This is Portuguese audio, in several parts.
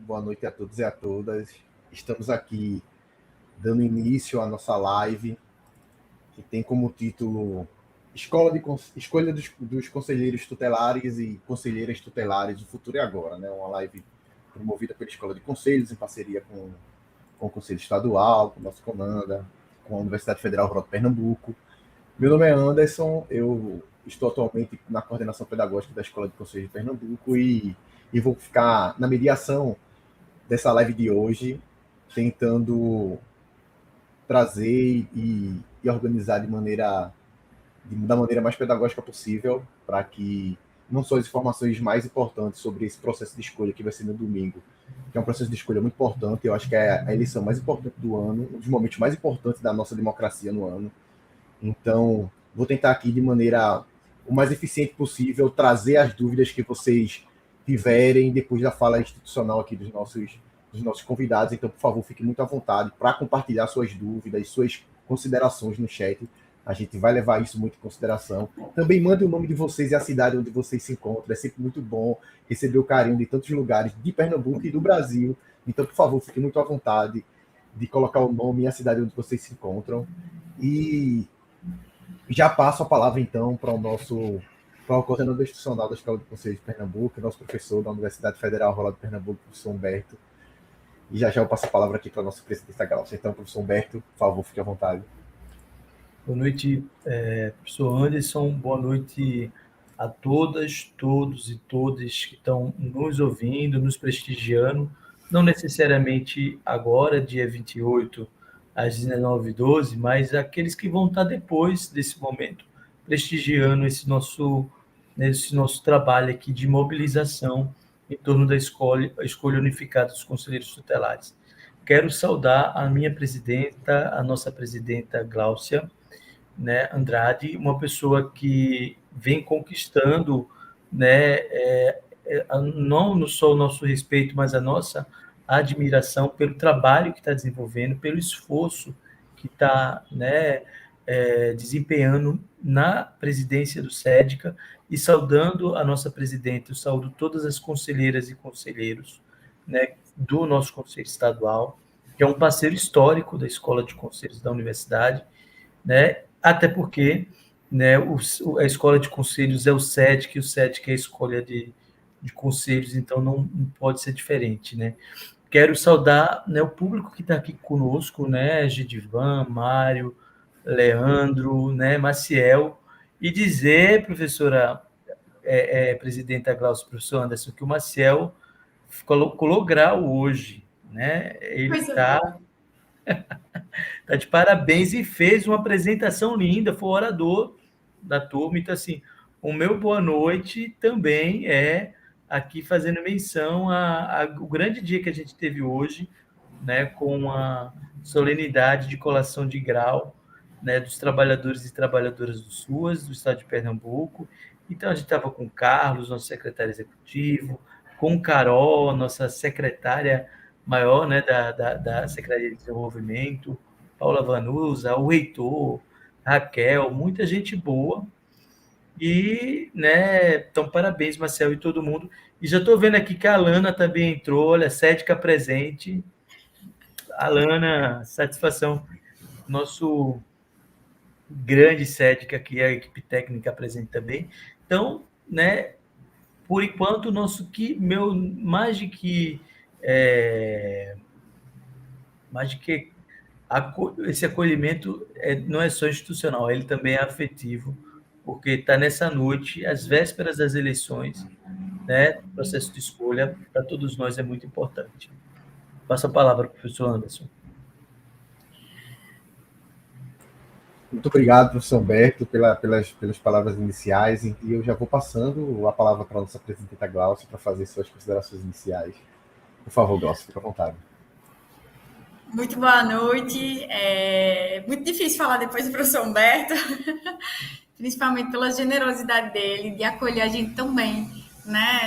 boa noite a todos e a todas. Estamos aqui dando início à nossa live, que tem como título Escolha dos Conselheiros Tutelares e Conselheiras Tutelares do Futuro e Agora, né? Uma live promovida pela Escola de Conselhos, em parceria com o Conselho Estadual, com o nosso Comanda, com a Universidade Federal Rural de Pernambuco. Meu nome é Anderson, eu estou atualmente na coordenação pedagógica da Escola de Conselhos de Pernambuco e vou ficar na mediação dessa live de hoje, tentando trazer e organizar da maneira mais pedagógica possível, para que não só as informações mais importantes sobre esse processo de escolha que vai ser no domingo, que é um processo de escolha muito importante, eu acho que é a eleição mais importante do ano, um dos momentos mais importantes da nossa democracia no ano. Então, vou tentar aqui, de maneira o mais eficiente possível, trazer as dúvidas que vocês tiverem depois da fala institucional aqui dos nossos convidados. Então, por favor, fique muito à vontade para compartilhar suas dúvidas, suas considerações no chat. A gente vai levar isso muito em consideração. Também mande o nome de vocês e a cidade onde vocês se encontram. É sempre muito bom receber o carinho de tantos lugares de Pernambuco e do Brasil. Então, por favor, fique muito à vontade de colocar o nome e a cidade onde vocês se encontram. E já passo a palavra, então, para o coordenador institucional da Escola de Conselhos de Pernambuco, nosso professor da Universidade Federal Rural de Pernambuco, professor Humberto. E já eu passo a palavra aqui para a nossa presidenta Glaucia. Então, professor Humberto, por favor, fique à vontade. Boa noite, professor Anderson. Boa noite a todas, todos e todas que estão nos ouvindo, nos prestigiando. Não necessariamente agora, dia 28, às 19h12, mas aqueles que vão estar depois desse momento, prestigiando esse nosso trabalho aqui de mobilização em torno da escolha unificada dos conselheiros tutelares. Quero saudar a minha presidenta, a nossa presidenta Glaucia, né, Andrade, uma pessoa que vem conquistando, né, não só o nosso respeito, mas a nossa admiração pelo trabalho que está desenvolvendo, pelo esforço que está, né, desempenhando na presidência do SEDCA, e saudando a nossa presidenta, eu saúdo todas as conselheiras e conselheiros, né, do nosso Conselho Estadual, que é um parceiro histórico da Escola de Conselhos da Universidade, né, até porque, né, a Escola de Conselhos é o SEDC, e o SEDC é a escolha de conselhos, então não pode ser diferente, né. Quero saudar, né, o público que está aqui conosco, né, Gidivan, Mário, Leandro, né, Maciel, e dizer, professora, presidenta Glaucia, professor Anderson, que o Maciel colou grau hoje, né, ele está de parabéns e fez uma apresentação linda, foi o orador da turma. Então, assim, o meu boa noite também é aqui fazendo menção ao grande dia que a gente teve hoje, né, com a solenidade de colação de grau, né, dos trabalhadores e trabalhadoras do SUAS, do estado de Pernambuco. Então, a gente estava com o Carlos, nosso secretário executivo, com Carol, nossa secretária maior, né, da Secretaria de Desenvolvimento, Paula Vanusa, o reitor, Raquel, muita gente boa. E, né, então, parabéns, Marcel, e todo mundo. E já estou vendo aqui que a Alana também entrou, olha, Sédica presente. Alana, satisfação. Nosso grande Sédica, que é a equipe técnica presente também. Então, né, por enquanto, mais de que esse acolhimento não é só institucional, ele também é afetivo, porque está nessa noite, às vésperas das eleições, né, o processo de escolha, para todos nós é muito importante. Passo a palavra para o professor Anderson. Muito obrigado, professor Humberto, pelas palavras iniciais, e eu já vou passando a palavra para a nossa presidenta Glaucia para fazer suas considerações iniciais. Por favor, Glaucia, fique à vontade. Muito boa noite. É muito difícil falar depois do professor Humberto, principalmente pela generosidade dele de acolher a gente tão bem, né?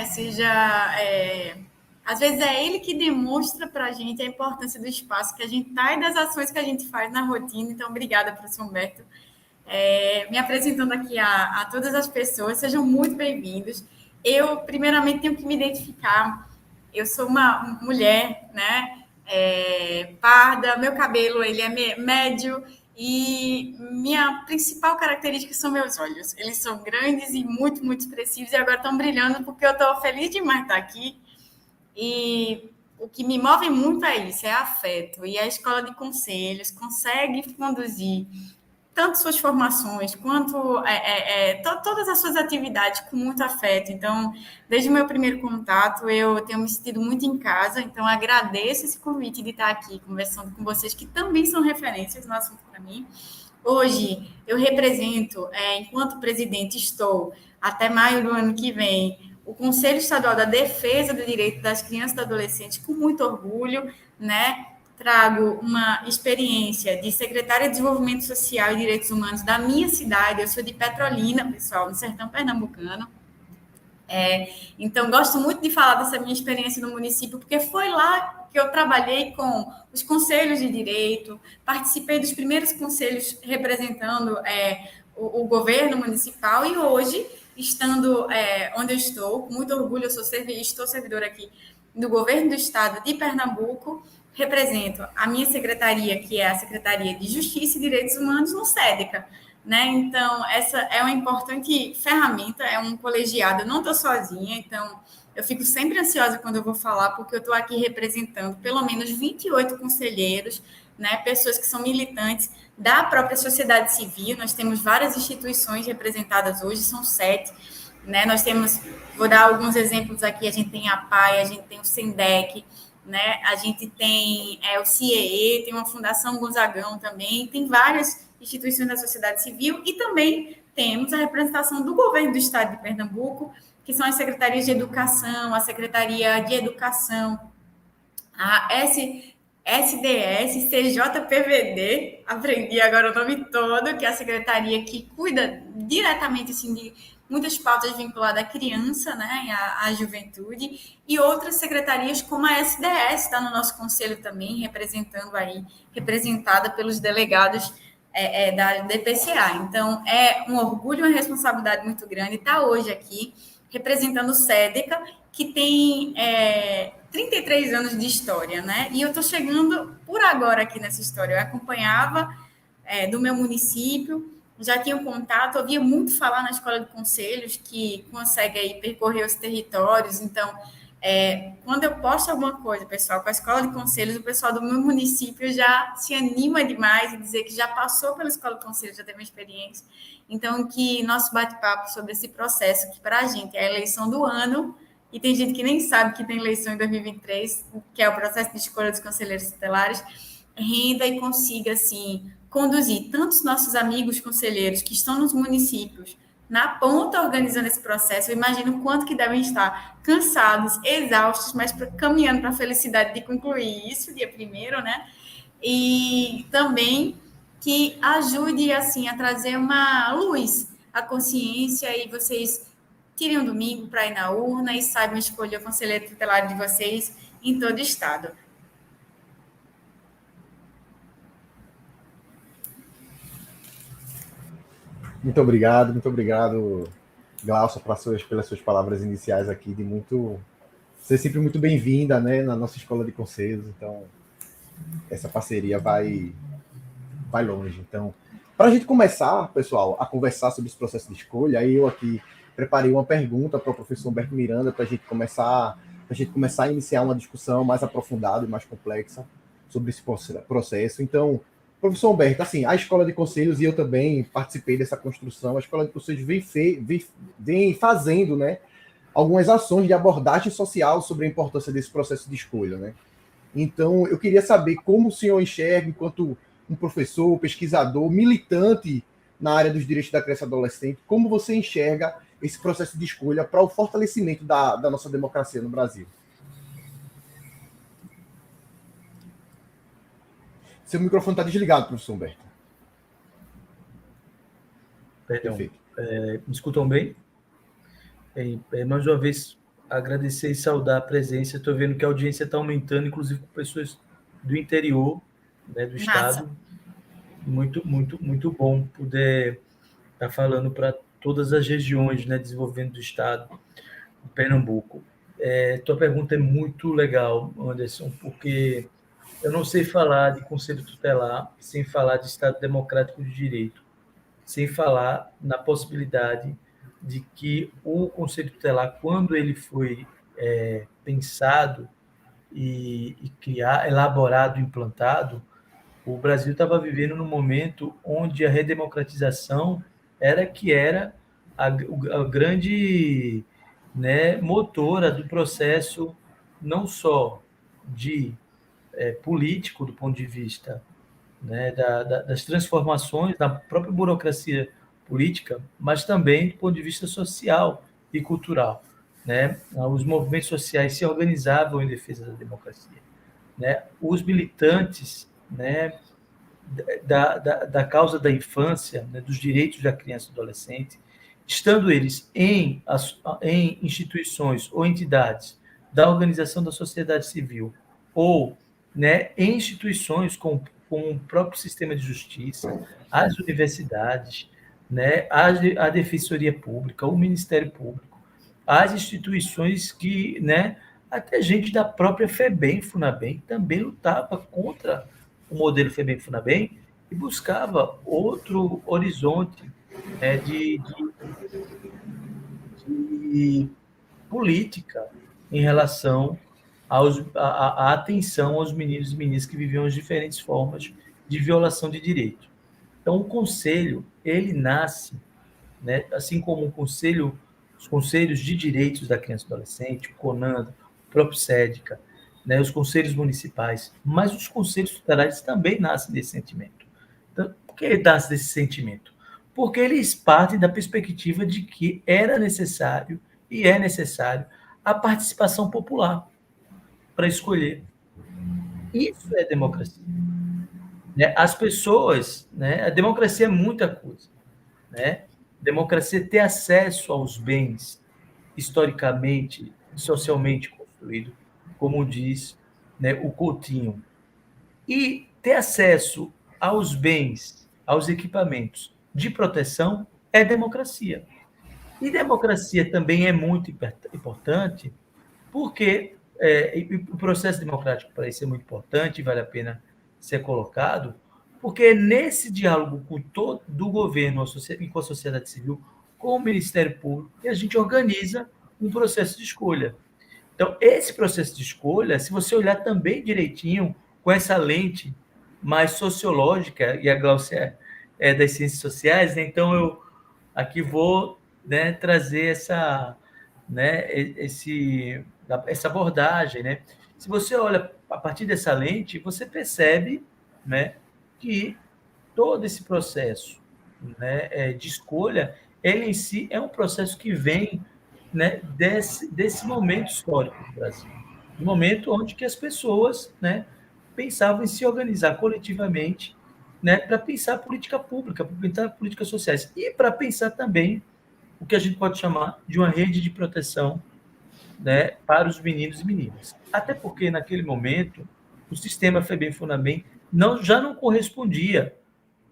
Às vezes é ele que demonstra para a gente a importância do espaço que a gente está e das ações que a gente faz na rotina. Então, obrigada, professor Humberto. Me apresentando aqui a todas as pessoas, sejam muito bem-vindos. Eu, primeiramente, tenho que me identificar. eu sou uma mulher, né? Parda, meu cabelo ele é médio e minha principal característica são meus olhos. Eles são grandes e muito, muito expressivos e agora estão brilhando porque eu estou feliz demais de estar aqui. E o que me move muito é isso, é afeto. E a Escola de Conselhos consegue conduzir tanto suas formações quanto todas as suas atividades com muito afeto. Então, desde o meu primeiro contato, eu tenho me sentido muito em casa. Então, agradeço esse convite de estar aqui conversando com vocês, que também são referências no assunto para mim. Hoje, eu represento, enquanto presidente, estou, até maio do ano que vem, o Conselho Estadual da Defesa do Direito das Crianças e do Adolescente, com muito orgulho, né? Trago uma experiência de secretária de Desenvolvimento Social e Direitos Humanos da minha cidade. Eu sou de Petrolina, pessoal, no sertão pernambucano. Então, gosto muito de falar dessa minha experiência no município, porque foi lá que eu trabalhei com os conselhos de direito, participei dos primeiros conselhos representando o governo municipal e hoje, estando onde eu estou, com muito orgulho, estou servidora aqui do governo do estado de Pernambuco, represento a minha secretaria, que é a Secretaria de Justiça e Direitos Humanos no SEDECA, né? Então, essa é uma importante ferramenta, é um colegiado, eu não estou sozinha, então eu fico sempre ansiosa quando eu vou falar, porque eu estou aqui representando pelo menos 28 conselheiros, né? Pessoas que são militantes da própria sociedade civil, nós temos várias instituições representadas hoje, são 7, né? Nós temos, vou dar alguns exemplos aqui, a gente tem a PAI, a gente tem o SENDEC, né? A gente tem o CIEE, tem uma Fundação Gonzagão também, tem várias instituições da sociedade civil e também temos a representação do governo do estado de Pernambuco, que são as secretarias de educação, a Secretaria de Educação, a SDS, CJPVD, aprendi agora o nome todo, que é a secretaria que cuida diretamente assim, de muitas pautas vinculadas à criança, né, à juventude, e outras secretarias como a SDS, está no nosso conselho também, representada pelos delegados da DPCA. Então, é um orgulho e uma responsabilidade muito grande estar hoje aqui, representando o SEDECA, que tem 33 anos de história, né? E eu estou chegando por agora aqui nessa história. Eu acompanhava do meu município, já tinha um contato, ouvia muito falar na Escola de Conselhos, que consegue aí percorrer os territórios. Então, quando eu posto alguma coisa, pessoal, com a Escola de Conselhos, o pessoal do meu município já se anima demais em dizer que já passou pela Escola de Conselhos, já teve uma experiência. Então, que nosso bate-papo sobre esse processo, que para a gente é a eleição do ano, e tem gente que nem sabe que tem eleição em 2023, que é o processo de escolha dos conselheiros tutelares, renda e consiga, assim, conduzir tantos nossos amigos conselheiros que estão nos municípios, na ponta organizando esse processo. Eu imagino o quanto que devem estar cansados, exaustos, mas caminhando para a felicidade de concluir isso, dia 1º, né? E também que ajude, assim, a trazer uma luz à consciência e vocês tirem um domingo para ir na urna e saibam escolher o conselheiro tutelar de vocês em todo o estado. Muito obrigado, Glaucia, pelas suas palavras iniciais aqui, de muito ser sempre muito bem-vinda, né, na nossa Escola de Conselhos. Então, essa parceria vai longe. Então, para a gente começar, pessoal, a conversar sobre esse processo de escolha, aí eu aqui preparei uma pergunta para o professor Humberto Miranda para a gente começar a iniciar uma discussão mais aprofundada e mais complexa sobre esse processo. Então, professor Humberto, assim, a Escola de Conselhos, e eu também participei dessa construção, a Escola de Conselhos vem fazendo, né, algumas ações de abordagem social sobre a importância desse processo de escolha, né? Então, eu queria saber como o senhor enxerga, enquanto um professor, pesquisador, militante na área dos direitos da criança e adolescente, como você enxerga esse processo de escolha para o fortalecimento da nossa democracia no Brasil? Seu microfone está desligado, professor Humberto. Perdão. Me escutam bem? Mais uma vez, agradecer e saudar a presença. Estou vendo que a audiência está aumentando, inclusive com pessoas do interior, né, do estado. Muito, muito, muito bom poder estar falando para todas as regiões, né, desenvolvendo do estado, de Pernambuco. Tua pergunta é muito legal, Anderson, porque eu não sei falar de Conselho Tutelar sem falar de Estado Democrático de Direito, sem falar na possibilidade de que o Conselho Tutelar, quando ele foi pensado e elaborado, implantado, o Brasil estava vivendo num momento onde a redemocratização era a grande, né, motora do processo, não só de político, do ponto de vista, né, das transformações da própria burocracia política, mas também do ponto de vista social e cultural. Né? Os movimentos sociais se organizavam em defesa da democracia. Né? Os militantes, né, da causa da infância, né, dos direitos da criança e do adolescente, estando eles em instituições ou entidades da organização da sociedade civil ou, né, em instituições com o próprio sistema de justiça, as universidades, né, a Defensoria Pública, o Ministério Público, as instituições que, né, até gente da própria FEBEM, FUNABEM, também lutava contra o modelo FEBEM-FUNABEM e buscava outro horizonte, né, de política em relação à atenção aos meninos e meninas que viviam as diferentes formas de violação de direito. Então, o Conselho, ele nasce, né, assim como os Conselhos de Direitos da Criança e do Adolescente, o CONANDA, o próprio SEDICA, né, os Conselhos Municipais, mas os Conselhos Tutelares também nascem desse sentimento. Então, por que nasce desse sentimento? Porque eles partem da perspectiva de que era necessário e é necessário a participação popular para escolher. Isso é democracia. Né? As pessoas, né? A democracia é muita coisa. Né? Democracia é ter acesso aos bens historicamente e socialmente construídos, como diz, né, o Coutinho. E ter acesso aos bens, aos equipamentos de proteção é democracia. E democracia também é muito importante porque o processo democrático para isso é muito importante, vale a pena ser colocado, porque é nesse diálogo com todo do governo e com a sociedade civil, com o Ministério Público, que a gente organiza um processo de escolha. Então, esse processo de escolha, se você olhar também direitinho, com essa lente mais sociológica, e a Glaucia é das ciências sociais, né? Então eu aqui vou, né, trazer essa abordagem. Né? Se você olha a partir dessa lente, você percebe, né, que todo esse processo, né, de escolha, ele em si é um processo que vem, né, desse momento histórico do Brasil, um momento onde que as pessoas, né, pensavam em se organizar coletivamente, né, para pensar política pública, para pensar políticas sociais e para pensar também o que a gente pode chamar de uma rede de proteção, né, para os meninos e meninas. Até porque, naquele momento, o sistema FEBEM-FUNABEM já não correspondia,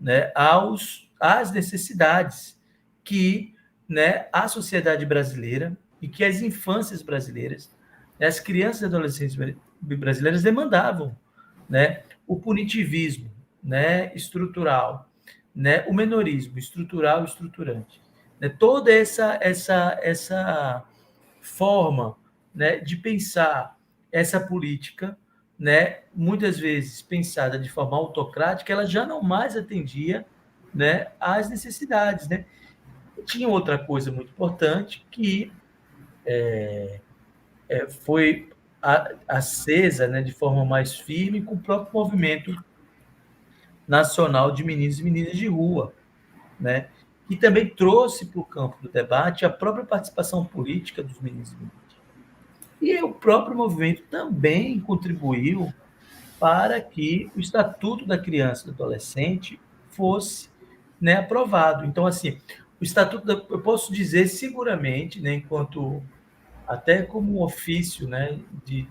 né, às necessidades que, né, a sociedade brasileira e que as infâncias brasileiras, né, as crianças e adolescentes brasileiras demandavam. Né? O punitivismo, né, estrutural, né, o menorismo estrutural e estruturante. Né? Toda essa forma, né, de pensar essa política, né, muitas vezes pensada de forma autocrática, ela já não mais atendia, né, às necessidades. Né? E tinha outra coisa muito importante que foi acesa, né, de forma mais firme com o próprio movimento nacional de meninos e meninas de rua, né, que também trouxe para o campo do debate a própria participação política dos meninos e meninas. E o próprio movimento também contribuiu para que o Estatuto da Criança e do Adolescente fosse, né, aprovado. Então, assim, o Estatuto, eu posso dizer seguramente, né, enquanto até como um ofício, né, de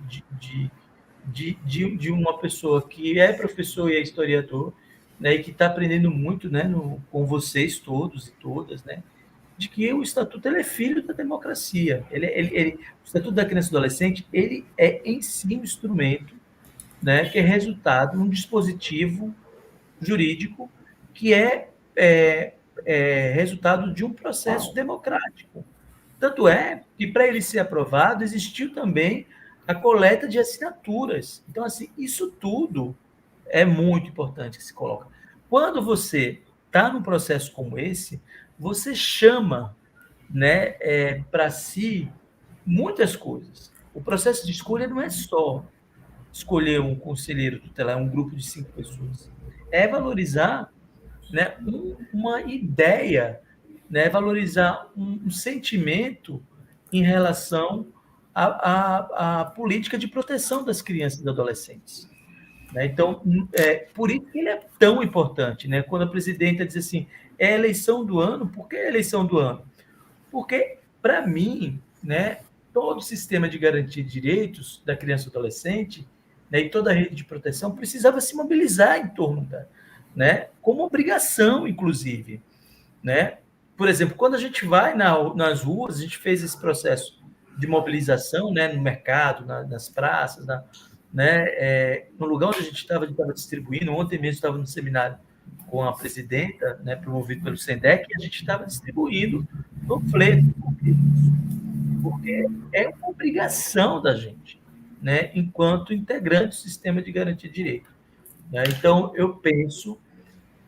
uma pessoa que é professor e é historiador, né, e que está aprendendo muito, né, com vocês todos e todas, né, de que o Estatuto ele é filho da democracia. O Estatuto da Criança e do Adolescente ele é em si um instrumento, né, que é resultado de um dispositivo jurídico que é resultado de um processo democrático. Tanto é que, para ele ser aprovado, existiu também a coleta de assinaturas. Então, assim, isso tudo é muito importante que se coloca. Quando você está num processo como esse, você chama, né, para si muitas coisas. O processo de escolha não é só escolher um conselheiro tutelar, um grupo de 5 pessoas. É valorizar, né, uma ideia, né, valorizar um sentimento em relação à política de proteção das crianças e dos adolescentes. Né? Então, por isso que ele é tão importante. Né? Quando a presidenta diz assim, é a eleição do ano, por que a eleição do ano? Porque, para mim, né, todo o sistema de garantia de direitos da criança e do adolescente, né, e toda a rede de proteção precisava se mobilizar em torno da, né, como obrigação, inclusive. Né? Por exemplo, quando a gente vai nas ruas, a gente fez esse processo de mobilização, né, no mercado, nas praças, né, no lugar onde a gente estava distribuindo. Ontem mesmo estava no seminário com a presidenta, né, promovido pelo SENDEC, e a gente estava distribuindo panfletos, porque é uma obrigação da gente, né, enquanto integrante do sistema de garantia de direito. Né? Então, eu penso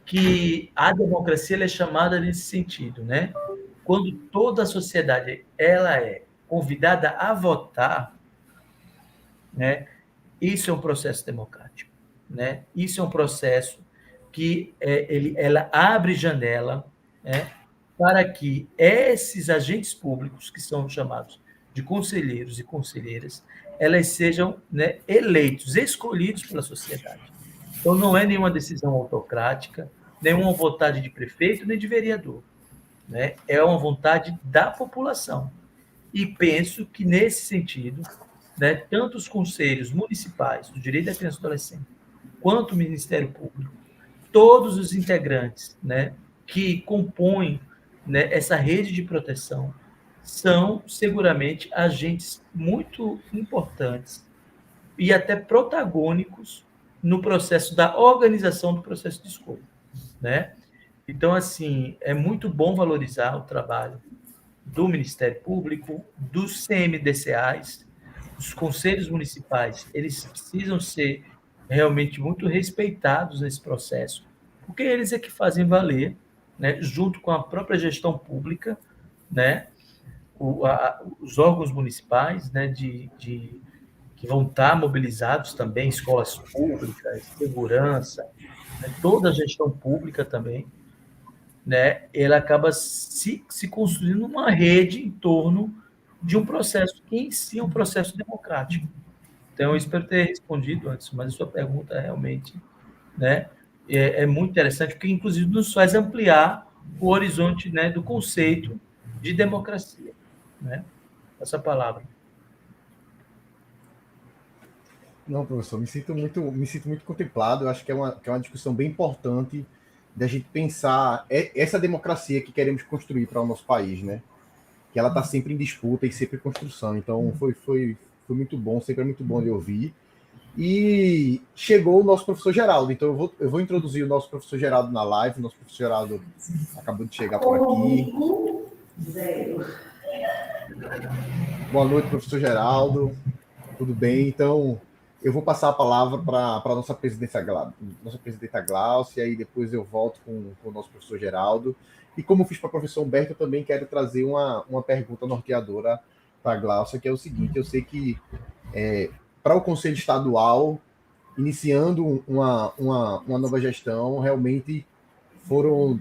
que a democracia ela é chamada nesse sentido, né? Quando toda a sociedade ela é convidada a votar, né? Isso é um processo democrático, né? Isso é um processo que ela abre janela, né, para que esses agentes públicos, que são chamados de conselheiros e conselheiras, elas sejam, né, eleitos, escolhidos pela sociedade. Então, não é nenhuma decisão autocrática, nenhuma vontade de prefeito, nem de vereador. Né? É uma vontade da população. E penso que, nesse sentido, né, tanto os conselhos municipais do direito da criança e do adolescente, quanto o Ministério Público, todos os integrantes, né, que compõem, né, essa rede de proteção são, seguramente, agentes muito importantes e até protagônicos no processo da organização do processo de escolha. Né? Então, assim, é muito bom valorizar o trabalho do Ministério Público, dos CMDCAs, os conselhos municipais, eles precisam ser realmente muito respeitados nesse processo, porque eles é que fazem valer, né, junto com a própria gestão pública, né, os órgãos municipais, né, que vão estar mobilizados também, escolas públicas, segurança, né, toda a gestão pública também, né, ela acaba se construindo uma rede em torno de um processo que em si é um processo democrático. Então, eu espero ter respondido antes, mas a sua pergunta realmente, né, é muito interessante, porque, inclusive, nos faz ampliar o horizonte, né, do conceito de democracia. Né? Essa palavra. Não, professor, me sinto muito contemplado. Eu acho que é uma discussão bem importante da gente pensar essa democracia que queremos construir para o nosso país, né? Que ela está sempre em disputa e sempre em construção. Então, foi muito bom, sempre é muito bom de ouvir. E chegou o nosso professor Geraldo. Então, eu vou introduzir o nosso professor Geraldo na live. O nosso professor Geraldo acabou de chegar por aqui. Boa noite, professor Geraldo. Tudo bem? Então, eu vou passar a palavra para a nossa presidenta Glaucia, e aí depois eu volto com o nosso professor Geraldo. E como fiz para o professor Humberto, eu também quero trazer uma pergunta norteadora para a Glaucia, que é o seguinte: eu sei que para o Conselho Estadual, iniciando uma nova gestão, realmente foram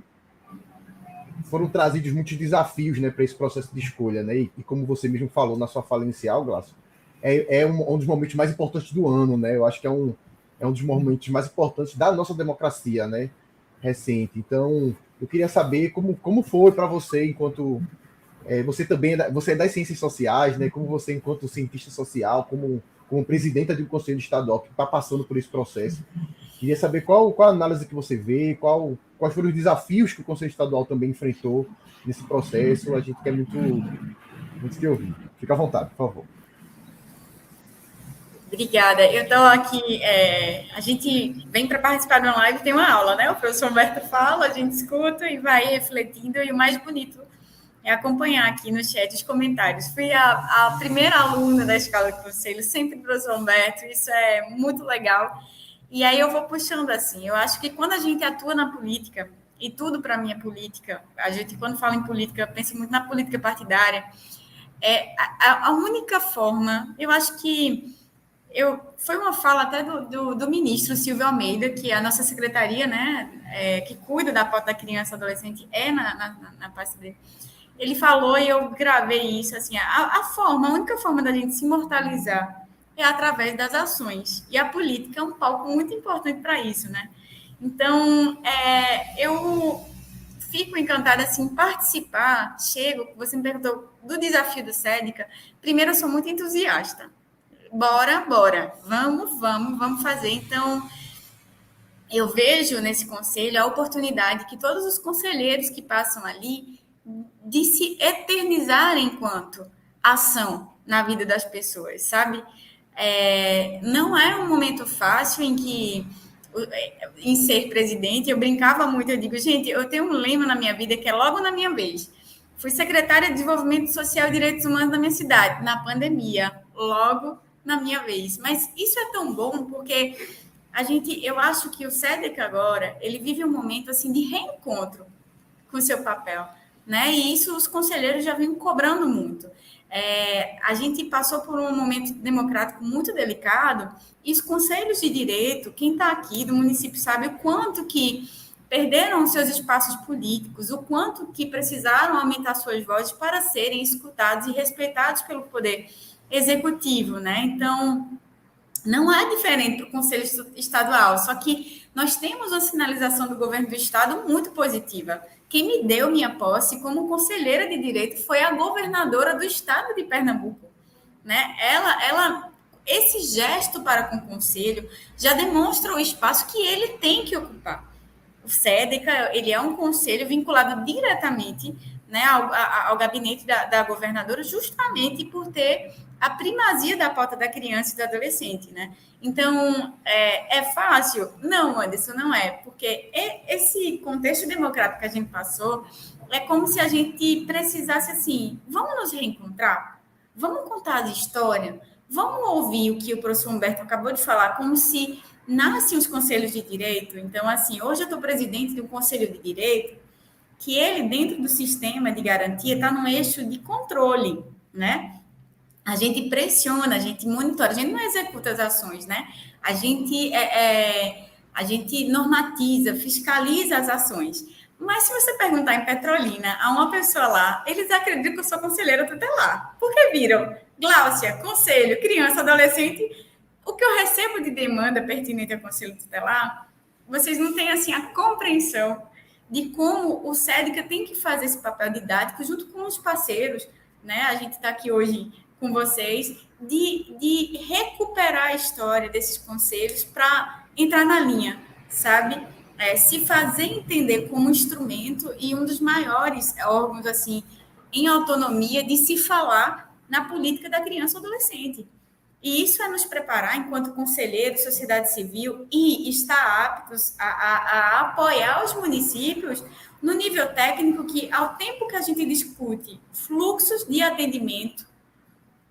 trazidos muitos desafios, né, para esse processo de escolha. Né? E como você mesmo falou na sua fala inicial, Glaucia, é um dos momentos mais importantes do ano. Né? Eu acho que é um dos momentos mais importantes da nossa democracia, né, recente. Então, eu queria saber como foi para você, enquanto você também você é das ciências sociais, né? Como você, enquanto cientista social, como presidenta de um conselho estadual que está passando por esse processo, Queria saber qual a análise que você vê, quais foram os desafios que o Conselho Estadual também enfrentou nesse processo. A gente quer muito te ouvir. Fica à vontade, por favor. Obrigada. Eu estou aqui, a gente vem para participar de uma live, tem uma aula, né? O professor Humberto fala, a gente escuta e vai refletindo, e o mais bonito é acompanhar aqui no chat os comentários. Fui a primeira aluna da Escola de Conselho, sempre o professor Humberto, isso é muito legal. E aí eu vou puxando assim, eu acho que quando a gente atua na política, e tudo para mim é política, a gente quando fala em política, pensa muito na política partidária, a única forma, eu acho que foi uma fala até do ministro Silvio Almeida, que é a nossa secretaria, né, que cuida da pauta da criança e adolescente, na pasta dele. Ele falou, e eu gravei isso, assim, a única forma da gente se imortalizar é através das ações. E a política é um palco muito importante para isso, né? Então, eu fico encantada, assim, em participar, você me perguntou do desafio do SEDECA. Primeiro, eu sou muito entusiasta. Bora, vamos fazer. Então, eu vejo nesse conselho a oportunidade que todos os conselheiros que passam ali de se eternizarem enquanto ação na vida das pessoas, sabe? Não é um momento fácil em ser presidente. Eu brincava muito, eu digo, gente, eu tenho um lema na minha vida que é logo na minha vez. Fui secretária de Desenvolvimento Social e Direitos Humanos da minha cidade, na pandemia, logo na minha vez. Mas isso é tão bom porque eu acho que o SEDECA agora, ele vive um momento assim de reencontro com o seu papel, né? E isso os conselheiros já vêm cobrando muito. A gente passou por um momento democrático muito delicado e os conselhos de direito, quem está aqui do município sabe o quanto que perderam seus espaços políticos, o quanto que precisaram aumentar suas vozes para serem escutados e respeitados pelo poder executivo, né? Então, não é diferente para o Conselho Estadual, só que nós temos uma sinalização do governo do Estado muito positiva. Quem me deu minha posse como conselheira de direito foi a governadora do Estado de Pernambuco, né? Esse gesto para com o Conselho já demonstra o espaço que ele tem que ocupar. O SEDECA, ele é um conselho vinculado diretamente, né, ao gabinete da governadora, justamente por ter a primazia da pauta da criança e do adolescente, né? Então, é fácil? Não, Anderson, não é, porque esse contexto democrático que a gente passou é como se a gente precisasse, assim, vamos nos reencontrar? Vamos contar as histórias? Vamos ouvir o que o professor Humberto acabou de falar, como se nascem os conselhos de direito. Então, assim, hoje eu estou presidente de um conselho de direito que ele, dentro do sistema de garantia, está num eixo de controle, né? A gente pressiona, a gente monitora, a gente não executa as ações, né? A gente normatiza, fiscaliza as ações. Mas se você perguntar em Petrolina a uma pessoa lá, eles acreditam que eu sou conselheira tutelar. Porque viram, Gláucia, conselho, criança, adolescente, o que eu recebo de demanda pertinente ao conselho tutelar, vocês não têm, assim, a compreensão de como o SEDECA tem que fazer esse papel didático junto com os parceiros, né? A gente está aqui hoje com vocês, de recuperar a história desses conselhos para entrar na linha, sabe? Se fazer entender como instrumento e um dos maiores órgãos, assim, em autonomia de se falar na política da criança e adolescente. E isso é nos preparar, enquanto conselheiro, sociedade civil, e estar aptos a apoiar os municípios no nível técnico que, ao tempo que a gente discute fluxos de atendimento,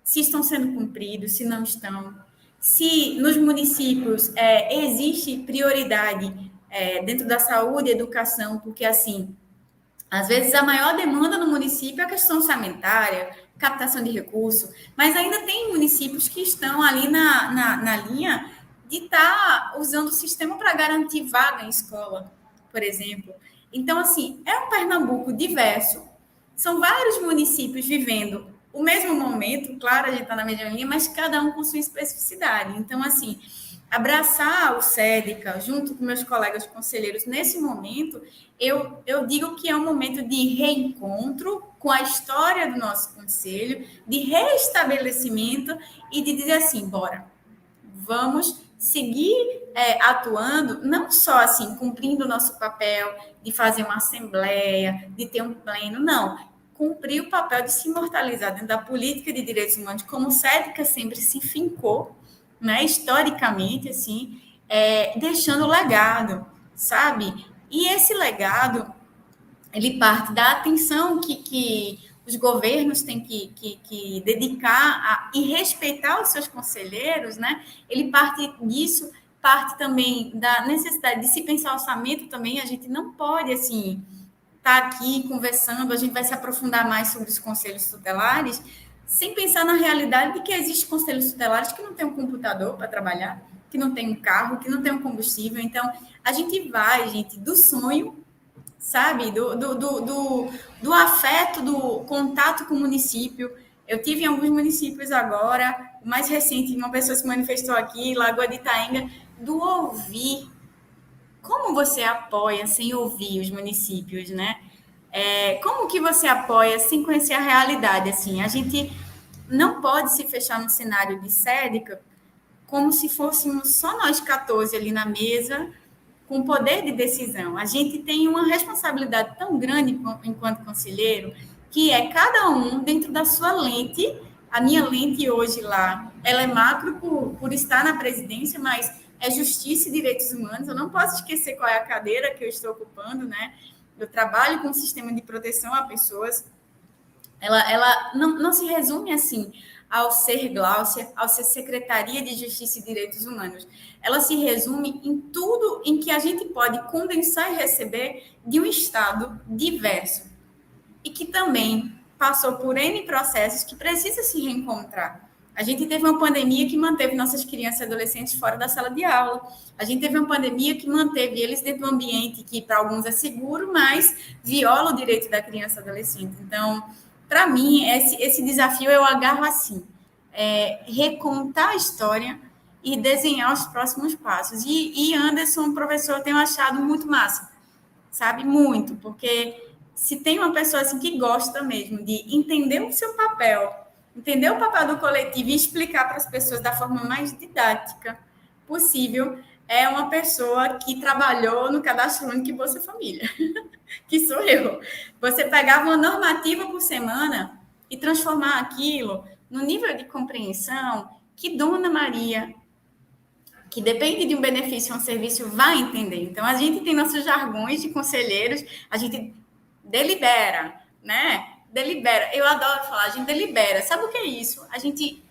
se estão sendo cumpridos, se não estão, se nos municípios existe prioridade dentro da saúde e educação, porque, assim, às vezes a maior demanda no município é a questão orçamentária, captação de recursos, mas ainda tem municípios que estão ali na linha de estar usando o sistema para garantir vaga em escola, por exemplo. Então, assim, é um Pernambuco diverso. São vários municípios vivendo o mesmo momento, claro, a gente está na mesma linha, mas cada um com sua especificidade. Então, assim, abraçar o SEDECA junto com meus colegas conselheiros nesse momento, eu digo que é um momento de reencontro com a história do nosso conselho, de reestabelecimento e de dizer assim, bora, vamos seguir atuando, não só assim, cumprindo o nosso papel de fazer uma assembleia, de ter um pleno, não. Cumprir o papel de se imortalizar dentro da política de direitos humanos, como o SEDCA sempre se fincou, né, historicamente, assim, deixando legado, sabe? E esse legado, ele parte da atenção que os governos têm que dedicar e respeitar os seus conselheiros, né? Ele parte disso, parte também da necessidade de se pensar orçamento também. A gente não pode, assim, estar aqui conversando, a gente vai se aprofundar mais sobre os conselhos tutelares, sem pensar na realidade de que existem conselhos tutelares que não têm um computador para trabalhar, que não tem um carro, que não tem um combustível. Então, a gente vai, gente, do sonho, sabe, do afeto, do contato com o município. Eu tive em alguns municípios agora, o mais recente, uma pessoa se manifestou aqui, Lagoa de Itaenga, do ouvir. Como você apoia sem ouvir os municípios, né? Como que você apoia sem conhecer a realidade? Assim, a gente não pode se fechar no cenário de SEDCA como se fôssemos só nós 14 ali na mesa, com poder de decisão. A gente tem uma responsabilidade tão grande enquanto conselheiro, que é cada um dentro da sua lente. A minha lente hoje lá, ela é macro por estar na presidência, mas é justiça e direitos humanos. Eu não posso esquecer qual é a cadeira que eu estou ocupando, né? Eu trabalho com um sistema de proteção a pessoas. Ela não se resume assim ao ser Gláucia, ao ser Secretaria de Justiça e Direitos Humanos. Ela se resume em tudo em que a gente pode condensar e receber de um Estado diverso e que também passou por N processos que precisa se reencontrar. A gente teve uma pandemia que manteve nossas crianças e adolescentes fora da sala de aula. A gente teve uma pandemia que manteve eles dentro de um ambiente que para alguns é seguro, mas viola o direito da criança e adolescente. Então, para mim, esse desafio eu agarro assim, recontar a história e desenhar os próximos passos. E Anderson, professor, eu tenho achado muito massa, sabe? Muito, porque se tem uma pessoa assim que gosta mesmo de entender o seu papel, entender o papel do coletivo e explicar para as pessoas da forma mais didática possível, é uma pessoa que trabalhou no Cadastro Único e Bolsa Família, que sou eu. Você pegava uma normativa por semana e transformar aquilo no nível de compreensão que Dona Maria, que depende de um benefício ou um serviço, vai entender. Então, a gente tem nossos jargões de conselheiros, a gente delibera, né? Delibera. Eu adoro falar, a gente delibera. Sabe o que é isso? A gente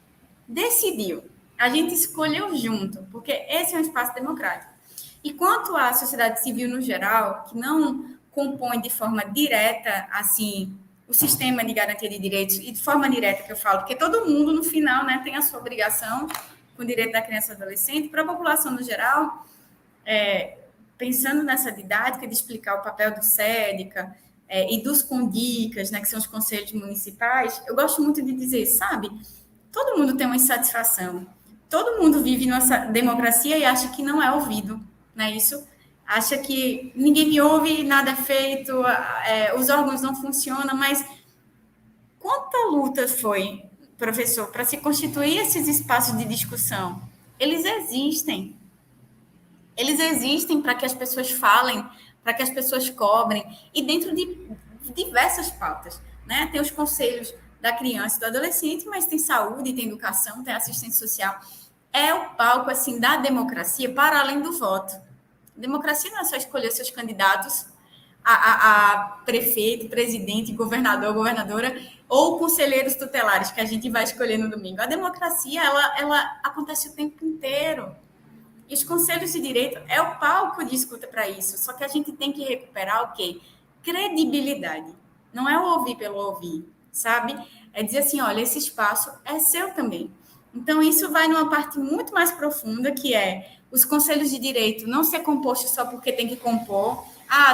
decidiu, a gente escolheu junto, porque esse é um espaço democrático. E quanto à sociedade civil no geral, que não compõe de forma direta, assim, o sistema de garantia de direitos, e de forma direta que eu falo, porque todo mundo, no final, né, tem a sua obrigação com o direito da criança e do adolescente, para a população no geral, pensando nessa didática de explicar o papel do SEDCA e dos CONDICAS, né, que são os conselhos municipais, eu gosto muito de dizer, sabe, todo mundo tem uma insatisfação, todo mundo vive nossa democracia e acha que não é ouvido, não é isso? Acha que ninguém me ouve, nada é feito, os órgãos não funcionam, mas quanta luta foi, professor, para se constituir esses espaços de discussão? Eles existem. Eles existem para que as pessoas falem, para que as pessoas cobrem, e dentro de diversas pautas, né? Tem os conselhos da criança e do adolescente, mas tem saúde, tem educação, tem assistência social. É o palco, assim, da democracia para além do voto. Democracia não é só escolher seus candidatos a prefeito, presidente, governador, governadora, ou conselheiros tutelares, que a gente vai escolher no domingo. A democracia, ela acontece o tempo inteiro. E os conselhos de direito é o palco de escuta para isso. Só que a gente tem que recuperar o quê? Credibilidade. Não é o ouvir pelo ouvir, sabe? É dizer assim, olha, esse espaço é seu também. Então, isso vai numa parte muito mais profunda, que é os conselhos de direito não ser compostos só porque tem que compor.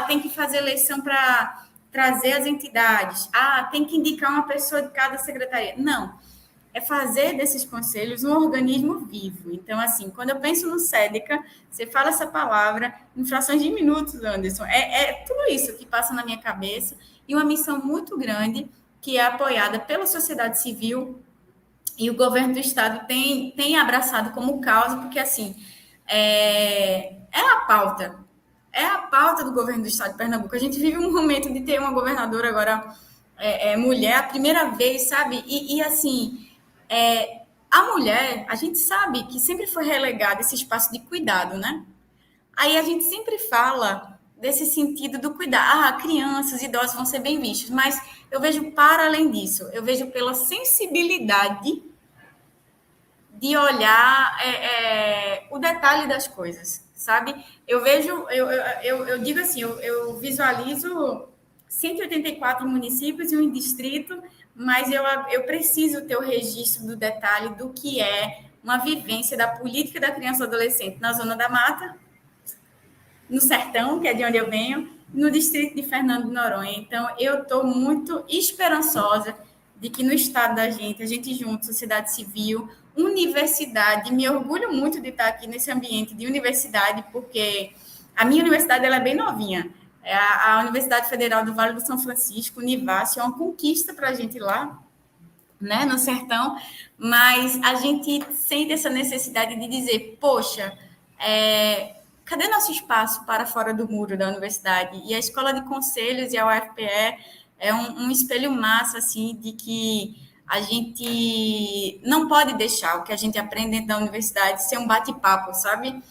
Tem que fazer eleição para trazer as entidades. Tem que indicar uma pessoa de cada secretaria. Não. É fazer desses conselhos um organismo vivo. Então, assim, quando eu penso no SEDCA, você fala essa palavra em frações de minutos, Anderson. É tudo isso que passa na minha cabeça e uma missão muito grande que é apoiada pela sociedade civil e o governo do estado tem abraçado como causa, porque, assim, é a pauta do governo do estado de Pernambuco. A gente vive um momento de ter uma governadora agora mulher, a primeira vez, sabe? E assim, a mulher, a gente sabe que sempre foi relegada esse espaço de cuidado, né? Aí a gente sempre fala desse sentido do cuidado. Crianças, idosos vão ser bem vistos, mas eu vejo para além disso, eu vejo pela sensibilidade de olhar o detalhe das coisas, sabe? Eu vejo, eu digo assim, eu visualizo 184 municípios e um distrito, mas eu preciso ter o registro do detalhe do que é uma vivência da política da criança e adolescente na Zona da Mata, no Sertão, que é de onde eu venho, no distrito de Fernando de Noronha. Então, eu estou muito esperançosa de que no estado da gente, a gente junto, sociedade civil, universidade, me orgulho muito de estar aqui nesse ambiente de universidade, porque a minha universidade ela é bem novinha. É a Universidade Federal do Vale do São Francisco, Univasf, é uma conquista para a gente lá, né, no Sertão, mas a gente sente essa necessidade de dizer, poxa, cadê nosso espaço para fora do muro da universidade? E a Escola de Conselhos e a UFPE é um espelho massa, assim, de que a gente não pode deixar o que a gente aprende dentro da universidade ser um bate-papo, sabe?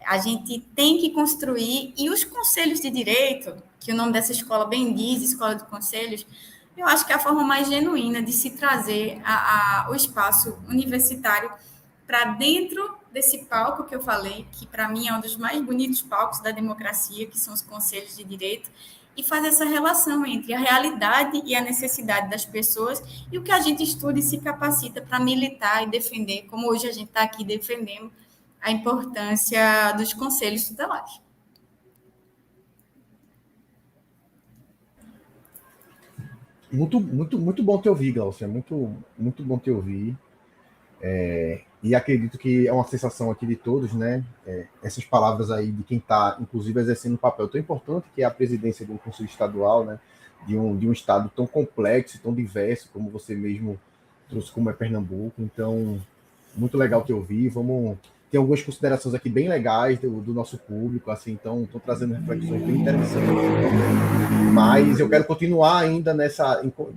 A gente tem que construir, e os conselhos de direito, que o nome dessa escola bem diz, Escola de Conselhos, eu acho que é a forma mais genuína de se trazer o espaço universitário para dentro desse palco que eu falei, que para mim é um dos mais bonitos palcos da democracia, que são os conselhos de direito, e fazer essa relação entre a realidade e a necessidade das pessoas e o que a gente estuda e se capacita para militar e defender, como hoje a gente está aqui defendendo a importância dos conselhos tutelares. Muito bom te ouvir, Glaucia. Muito bom te ouvir. E acredito que é uma sensação aqui de todos, né? Essas palavras aí de quem está, inclusive, exercendo um papel tão importante, que é a presidência de um conselho estadual, né? De um estado tão complexo, tão diverso, como você mesmo trouxe, como é Pernambuco. Então, muito legal te ouvir. Tem algumas considerações aqui bem legais do nosso público, assim, então estão trazendo reflexões bem interessantes. Mas eu quero continuar ainda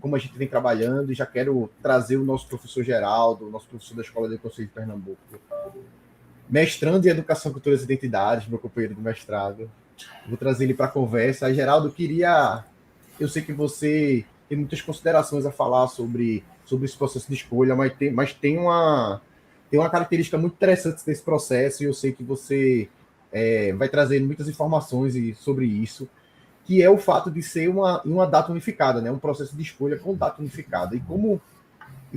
como a gente vem trabalhando, e já quero trazer o nosso professor Geraldo, nosso professor da Escola de Conselho de Pernambuco, mestrando em Educação, Culturas e Identidades, meu companheiro de mestrado. Vou trazer ele para a conversa. Aí, Geraldo, eu sei que você tem muitas considerações a falar sobre esse processo de escolha, mas tem uma característica muito interessante desse processo, e eu sei que você vai trazer muitas informações sobre isso, que é o fato de ser uma data unificada, né? Um processo de escolha com data unificada. E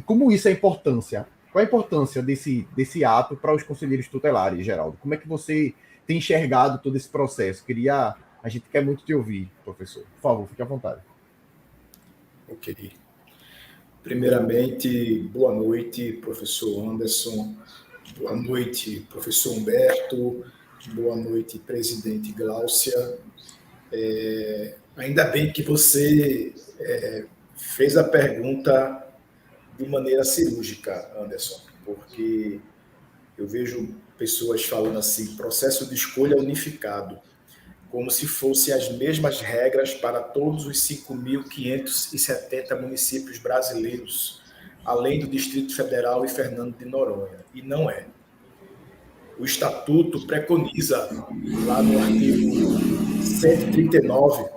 como isso é a importância? Qual a importância desse ato para os conselheiros tutelares, Geraldo? Como é que você tem enxergado todo esse processo? A gente quer muito te ouvir, professor. Por favor, fique à vontade. Ok. Primeiramente, boa noite, professor Anderson. Boa noite, professor Humberto. Boa noite, presidente Glaucia. Ainda bem que você fez a pergunta de maneira cirúrgica, Anderson, porque eu vejo pessoas falando assim, processo de escolha unificado, como se fossem as mesmas regras para todos os 5.570 municípios brasileiros, além do Distrito Federal e Fernando de Noronha. E não é. O Estatuto preconiza, lá no artigo 139,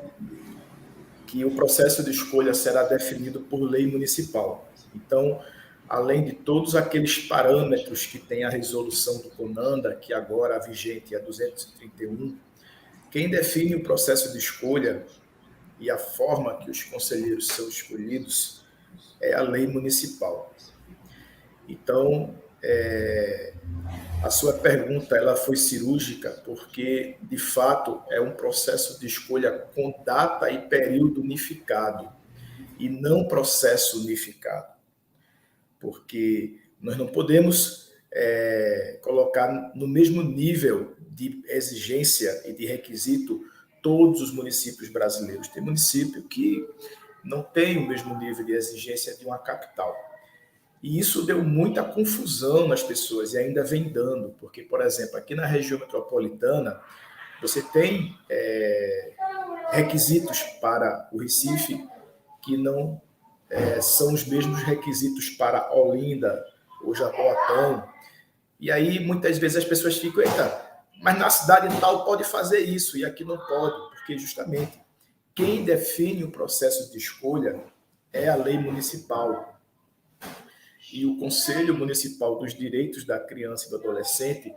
que o processo de escolha será definido por lei municipal. Então, além de todos aqueles parâmetros que tem a resolução do CONANDA, que agora a vigente é 231, quem define o processo de escolha e a forma que os conselheiros são escolhidos é a lei municipal. Então, a sua pergunta ela foi cirúrgica, porque, de fato, é um processo de escolha com data e período unificado, e não processo unificado. Porque nós não podemos colocar no mesmo nível de exigência e de requisito todos os municípios brasileiros. Tem município que não tem o mesmo nível de exigência de uma capital. E isso deu muita confusão nas pessoas e ainda vem dando, porque, por exemplo, aqui na região metropolitana, você tem requisitos para o Recife que não são os mesmos requisitos para Olinda ou Jaboatão. E aí, muitas vezes, as pessoas ficam, eita, mas na cidade tal pode fazer isso e aqui não pode, porque justamente quem define o processo de escolha é a lei municipal. E o Conselho Municipal dos Direitos da Criança e do Adolescente,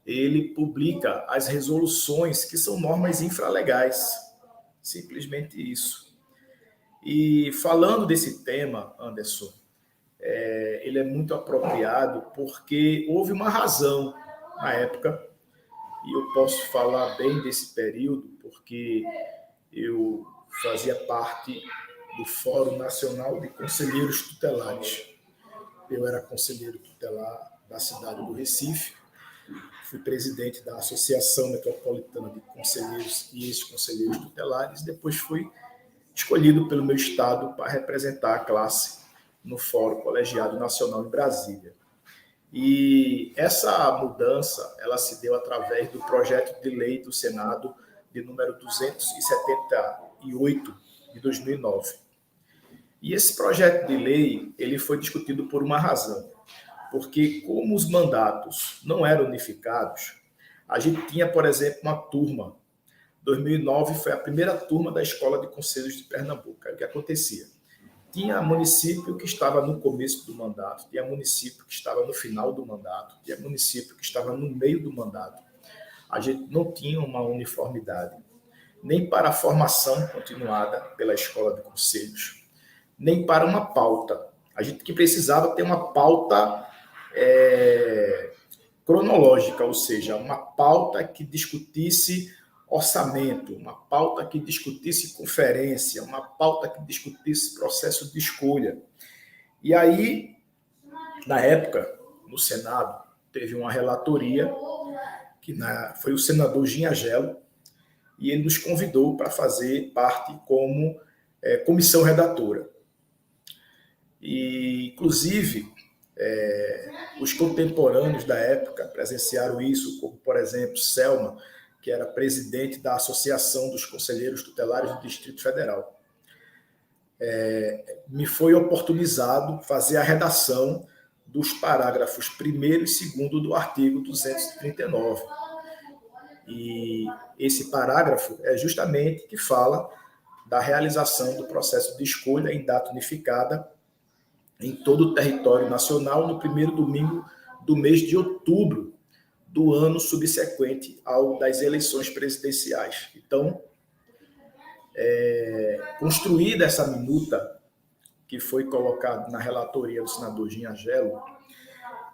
ele publica as resoluções que são normas infralegais. Simplesmente isso. E falando desse tema, Anderson, ele é muito apropriado porque houve uma razão na época, e eu posso falar bem desse período porque eu fazia parte do Fórum Nacional de Conselheiros Tutelares. Eu era conselheiro tutelar da cidade do Recife, fui presidente da Associação Metropolitana de Conselheiros e Ex-Conselheiros Tutelares, depois fui escolhido pelo meu estado para representar a classe no Fórum Colegiado Nacional em Brasília. E essa mudança, ela se deu através do projeto de lei do Senado de número 278 de 2009. E esse projeto de lei, ele foi discutido por uma razão, porque como os mandatos não eram unificados, a gente tinha, por exemplo, uma turma. 2009 foi a primeira turma da Escola de Conselhos de Pernambuco. O que acontecia? Tinha município que estava no começo do mandato, tinha município que estava no final do mandato, tinha município que estava no meio do mandato. A gente não tinha uma uniformidade, nem para a formação continuada pela Escola de Conselhos, nem para uma pauta. A gente que precisava ter uma pauta cronológica, ou seja, uma pauta que discutisse orçamento, uma pauta que discutisse conferência, uma pauta que discutisse processo de escolha. E aí, na época, no Senado, teve uma relatoria, que foi o senador Ginhagelo, e ele nos convidou para fazer parte como comissão redatora. E, inclusive, os contemporâneos da época presenciaram isso, como, por exemplo, Selma, que era presidente da Associação dos Conselheiros Tutelares do Distrito Federal. Me foi oportunizado fazer a redação dos parágrafos 1º e 2º do artigo 239. E esse parágrafo é justamente que fala da realização do processo de escolha em data unificada em todo o território nacional no primeiro domingo do mês de outubro do ano subsequente ao das eleições presidenciais. Então, construída essa minuta que foi colocada na relatoria do senador Ginhagelo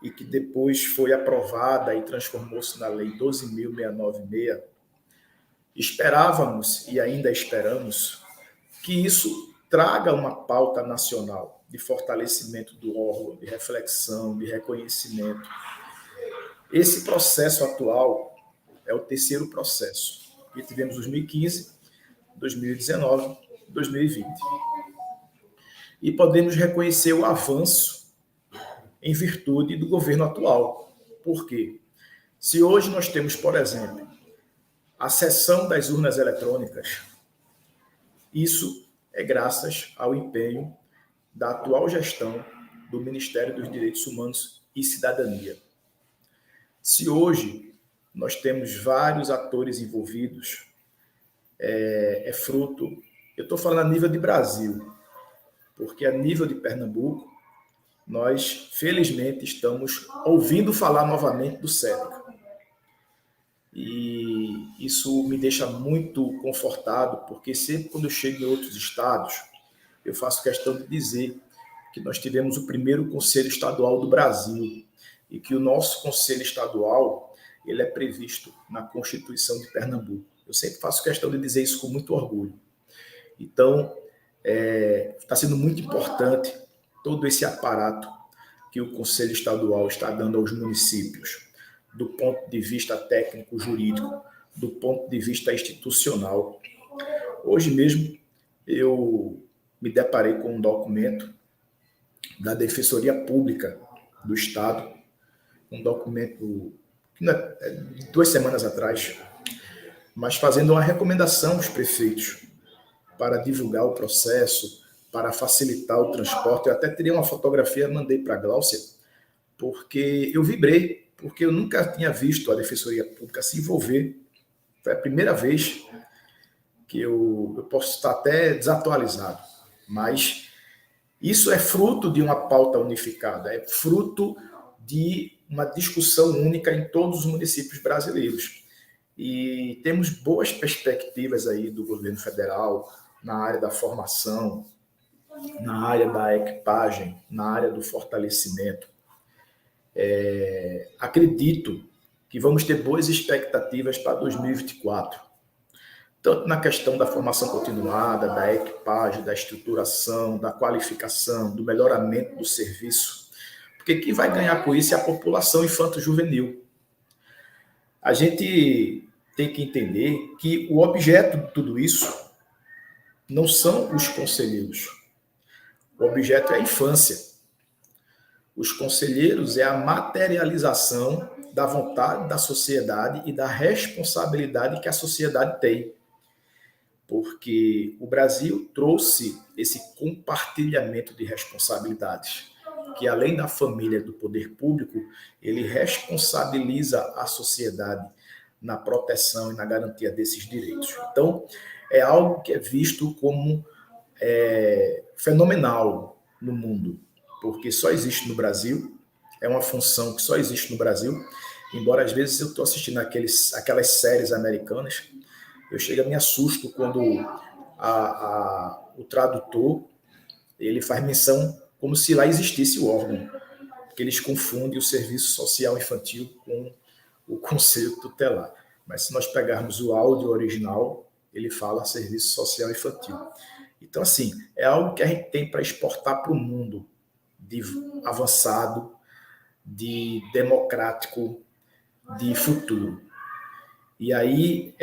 e que depois foi aprovada e transformou-se na Lei 12.696, esperávamos e ainda esperamos que isso traga uma pauta nacional de fortalecimento do órgão, de reflexão, de reconhecimento. Esse processo atual é o terceiro processo. E tivemos 2015, 2019, 2020. E podemos reconhecer o avanço em virtude do governo atual. Por quê? Se hoje nós temos, por exemplo, a cessão das urnas eletrônicas, isso é graças ao empenho da atual gestão do Ministério dos Direitos Humanos e Cidadania. Se hoje nós temos vários atores envolvidos, é fruto, eu estou falando a nível de Brasil, porque a nível de Pernambuco, nós, felizmente, estamos ouvindo falar novamente do SEDECA. E isso me deixa muito confortado, porque sempre quando eu chego em outros estados, eu faço questão de dizer que nós tivemos o primeiro Conselho Estadual do Brasil e que o nosso Conselho Estadual ele é previsto na Constituição de Pernambuco. Eu sempre faço questão de dizer isso com muito orgulho. Então, está sendo muito importante todo esse aparato que o Conselho Estadual está dando aos municípios, do ponto de vista técnico-jurídico, do ponto de vista institucional. Hoje mesmo, eu me deparei com um documento da Defensoria Pública do Estado, um documento que 2 semanas atrás, mas fazendo uma recomendação aos prefeitos para divulgar o processo, para facilitar o transporte. Eu até teria uma fotografia, mandei para a Gláucia, porque eu vibrei, porque eu nunca tinha visto a Defensoria Pública se envolver. Foi a primeira vez que eu posso estar até desatualizado, mas isso é fruto de uma pauta unificada, é fruto de uma discussão única em todos os municípios brasileiros. E temos boas perspectivas aí do governo federal na área da formação, na área da equipagem, na área do fortalecimento. Acredito que vamos ter boas expectativas para 2024, tanto na questão da formação continuada, da equipagem, da estruturação, da qualificação, do melhoramento do serviço, porque quem vai ganhar com isso é a população infanto-juvenil. A gente tem que entender que o objeto de tudo isso não são os conselheiros. O objeto é a infância. Os conselheiros é a materialização da vontade da sociedade e da responsabilidade que a sociedade tem. Porque o Brasil trouxe esse compartilhamento de responsabilidades, que além da família e do poder público, ele responsabiliza a sociedade na proteção e na garantia desses direitos. Então, é algo que é visto como fenomenal no mundo, porque só existe no Brasil, é uma função que só existe no Brasil, embora às vezes eu estou assistindo aquelas séries americanas, eu chego a me assusto quando o tradutor ele faz menção como se lá existisse o órgão, porque eles confundem o Serviço Social Infantil com o Conselho Tutelar. Mas se nós pegarmos o áudio original, ele fala Serviço Social Infantil. Então, assim, é algo que a gente tem para exportar para o mundo, de avançado, de democrático, de futuro. E aí,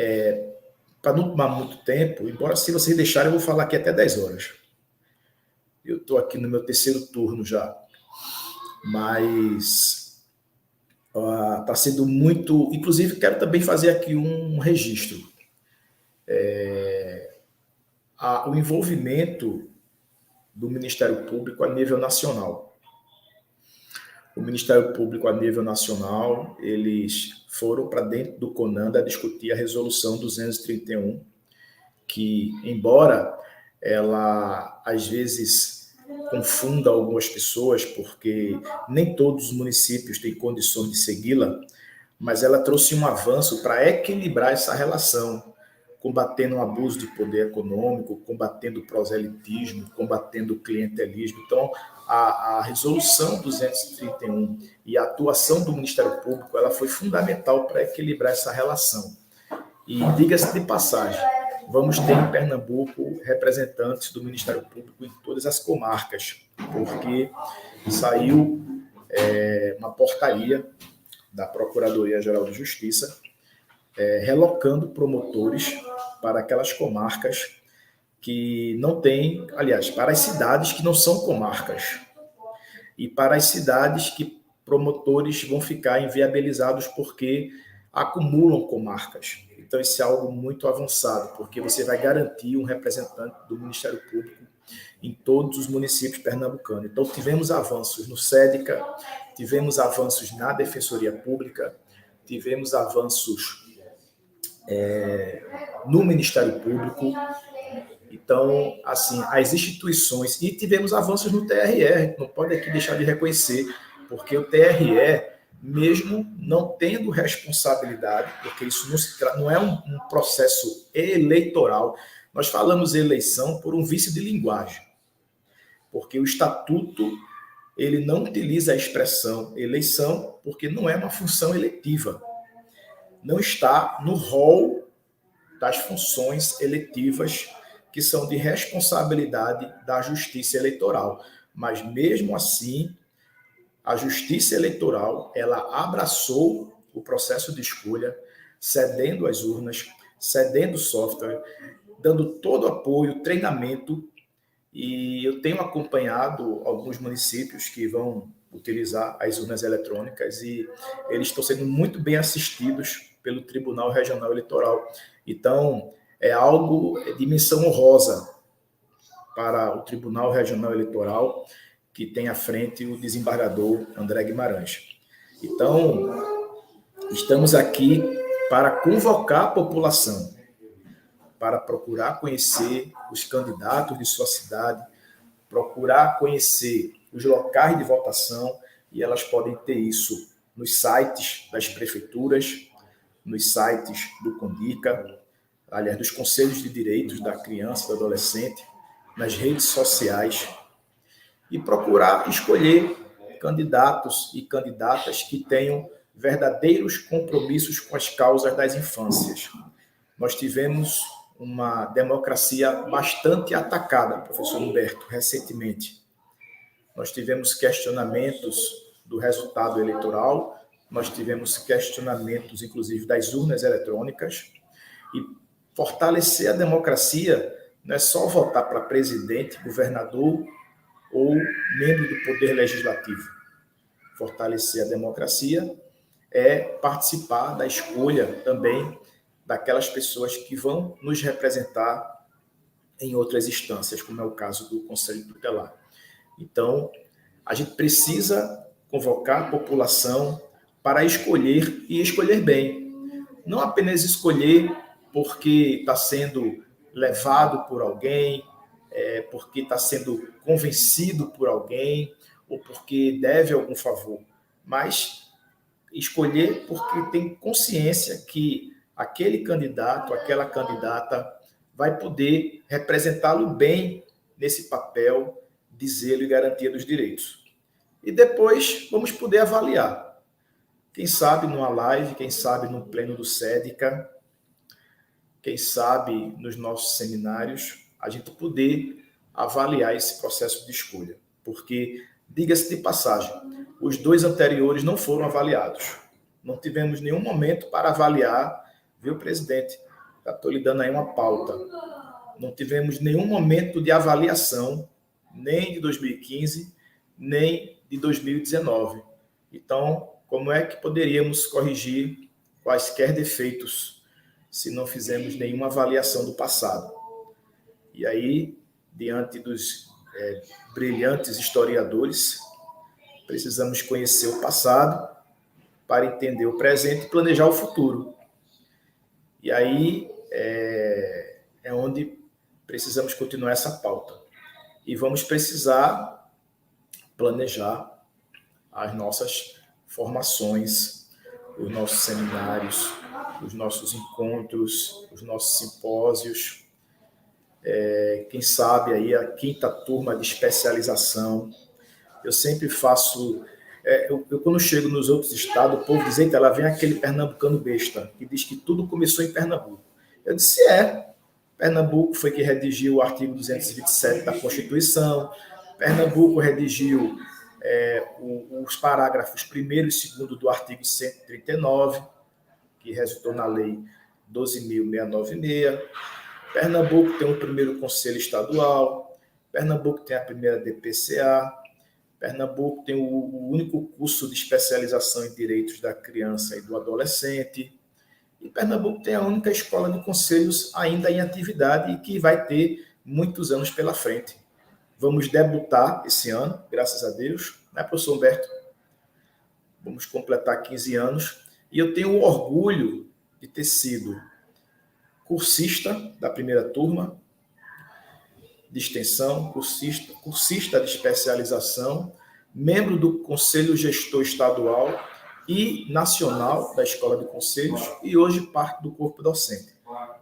para não tomar muito tempo, embora se vocês deixarem, eu vou falar aqui até 10 horas. Eu estou aqui no meu 3º turno já, mas está sendo muito... Inclusive, quero também fazer aqui um registro. O envolvimento do Ministério Público a nível nacional. O Ministério Público a nível nacional, eles foram para dentro do CONANDA discutir a Resolução 231, que, embora ela, às vezes, confunda algumas pessoas, porque nem todos os municípios têm condições de segui-la, mas ela trouxe um avanço para equilibrar essa relação, combatendo o abuso de poder econômico, combatendo o proselitismo, combatendo o clientelismo. Então, a Resolução 231 e a atuação do Ministério Público ela foi fundamental para equilibrar essa relação. E, diga-se de passagem, vamos ter em Pernambuco representantes do Ministério Público em todas as comarcas, porque saiu uma portaria da Procuradoria-Geral de Justiça relocando promotores para aquelas comarcas que não têm, aliás, para as cidades que não são comarcas e para as cidades que promotores vão ficar inviabilizados porque acumulam comarcas. Então, isso é algo muito avançado, porque você vai garantir um representante do Ministério Público em todos os municípios pernambucanos. Então, tivemos avanços no SEDICA, tivemos avanços na Defensoria Pública, tivemos avanços no Ministério Público. Então, assim, as instituições... E tivemos avanços no TRE, não pode aqui deixar de reconhecer, porque o TRE, mesmo não tendo responsabilidade, porque isso não é um processo eleitoral, nós falamos eleição por um vício de linguagem, porque o Estatuto ele não utiliza a expressão eleição, porque não é uma função eletiva. Não está no rol das funções eletivas que são de responsabilidade da Justiça Eleitoral. Mas, mesmo assim, a Justiça Eleitoral ela abraçou o processo de escolha, cedendo as urnas, cedendo software, dando todo apoio, treinamento E eu tenho acompanhado alguns municípios que vão utilizar as urnas eletrônicas e eles estão sendo muito bem assistidos pelo Tribunal Regional Eleitoral. Então, é algo de menção honrosa para o Tribunal Regional Eleitoral, que tem à frente o desembargador André Guimarães. Então, estamos aqui para convocar a população, para procurar conhecer os candidatos de sua cidade, procurar conhecer os locais de votação, e elas podem ter isso nos sites das prefeituras, nos sites do CONDICA, aliás, dos Conselhos de Direitos da Criança e do Adolescente, nas redes sociais, e procurar escolher candidatos e candidatas que tenham verdadeiros compromissos com as causas das infâncias. Nós tivemos uma democracia bastante atacada, professor Humberto, recentemente. Nós tivemos questionamentos do resultado eleitoral, nós tivemos questionamentos, inclusive, das urnas eletrônicas, e fortalecer a democracia não é só votar para presidente, governador ou membro do Poder Legislativo. Fortalecer a democracia é participar da escolha também daquelas pessoas que vão nos representar em outras instâncias, como é o caso do Conselho Tutelar. Então, a gente precisa convocar a população para escolher e escolher bem. Não apenas escolher porque está sendo levado por alguém, porque está sendo convencido por alguém ou porque deve algum favor, mas escolher porque tem consciência que aquele candidato, aquela candidata vai poder representá-lo bem nesse papel de zelo e garantia dos direitos. E depois vamos poder avaliar. Quem sabe numa live, quem sabe no pleno do SEDICA, quem sabe nos nossos seminários, a gente poder avaliar esse processo de escolha. Porque, diga-se de passagem, os 2 anteriores não foram avaliados. Não tivemos nenhum momento para avaliar, viu, presidente? Já estou lhe dando aí uma pauta. Não tivemos nenhum momento de avaliação, nem de 2015, nem de 2019. Então, como é que poderíamos corrigir quaisquer defeitos se não fizemos nenhuma avaliação do passado? E aí, diante dos brilhantes historiadores, precisamos conhecer o passado para entender o presente e planejar o futuro. E aí é onde precisamos continuar essa pauta. E vamos precisar planejar as nossas formações, os nossos seminários, os nossos encontros, os nossos simpósios, quem sabe aí a 5ª turma de especialização. Eu sempre faço... Eu quando chego nos outros estados, o povo diz, eita, lá vem aquele pernambucano besta, que diz que tudo começou em Pernambuco. Eu disse, Pernambuco foi que redigiu o artigo 227 da Constituição, Pernambuco redigiu os parágrafos 1º e 2º do artigo 139, que resultou na Lei 12.696. Pernambuco tem o primeiro Conselho Estadual, Pernambuco tem a primeira DPCA, Pernambuco tem o único curso de especialização em direitos da criança e do adolescente, e Pernambuco tem a única escola de conselhos ainda em atividade e que vai ter muitos anos pela frente. Vamos debutar esse ano, graças a Deus, né, professor Humberto? Vamos completar 15 anos, e eu tenho o orgulho de ter sido cursista da primeira turma, de extensão, cursista de especialização, membro do Conselho Gestor Estadual e Nacional da Escola de Conselhos e hoje parte do corpo docente.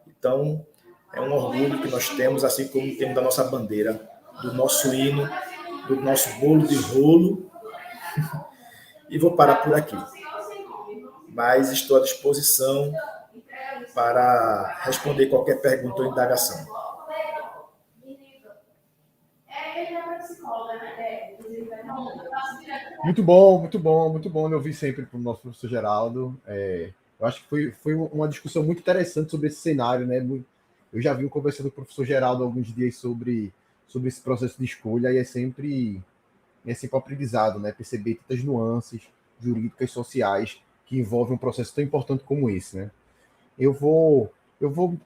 Então, é um orgulho que nós temos, assim como temos da nossa bandeira, do nosso hino, do nosso bolo de rolo. E vou parar por aqui. Mas estou à disposição para responder qualquer pergunta ou indagação. Muito bom, muito bom, muito bom. Eu ouvi sempre para o nosso professor Geraldo. Eu acho que foi uma discussão muito interessante sobre esse cenário, né? Eu já vi conversando com o professor Geraldo alguns dias sobre sobre esse processo de escolha, e é sempre aprendizado, né? Perceber tantas nuances jurídicas, sociais, que envolvem um processo tão importante como esse, né? Eu vou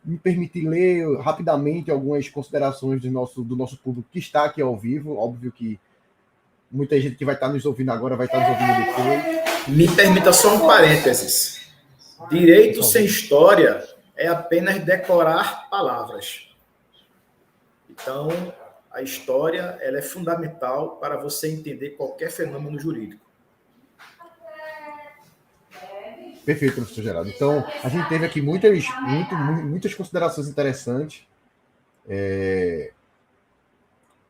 me permitir ler rapidamente algumas considerações do nosso público que está aqui ao vivo. Óbvio que muita gente que vai estar nos ouvindo agora vai estar nos ouvindo depois. Me permita só um parênteses. Direito sem história é apenas decorar palavras. Então, a história ela é fundamental para você entender qualquer fenômeno jurídico. Perfeito, professor Geraldo. Então, a gente teve aqui muitas considerações interessantes.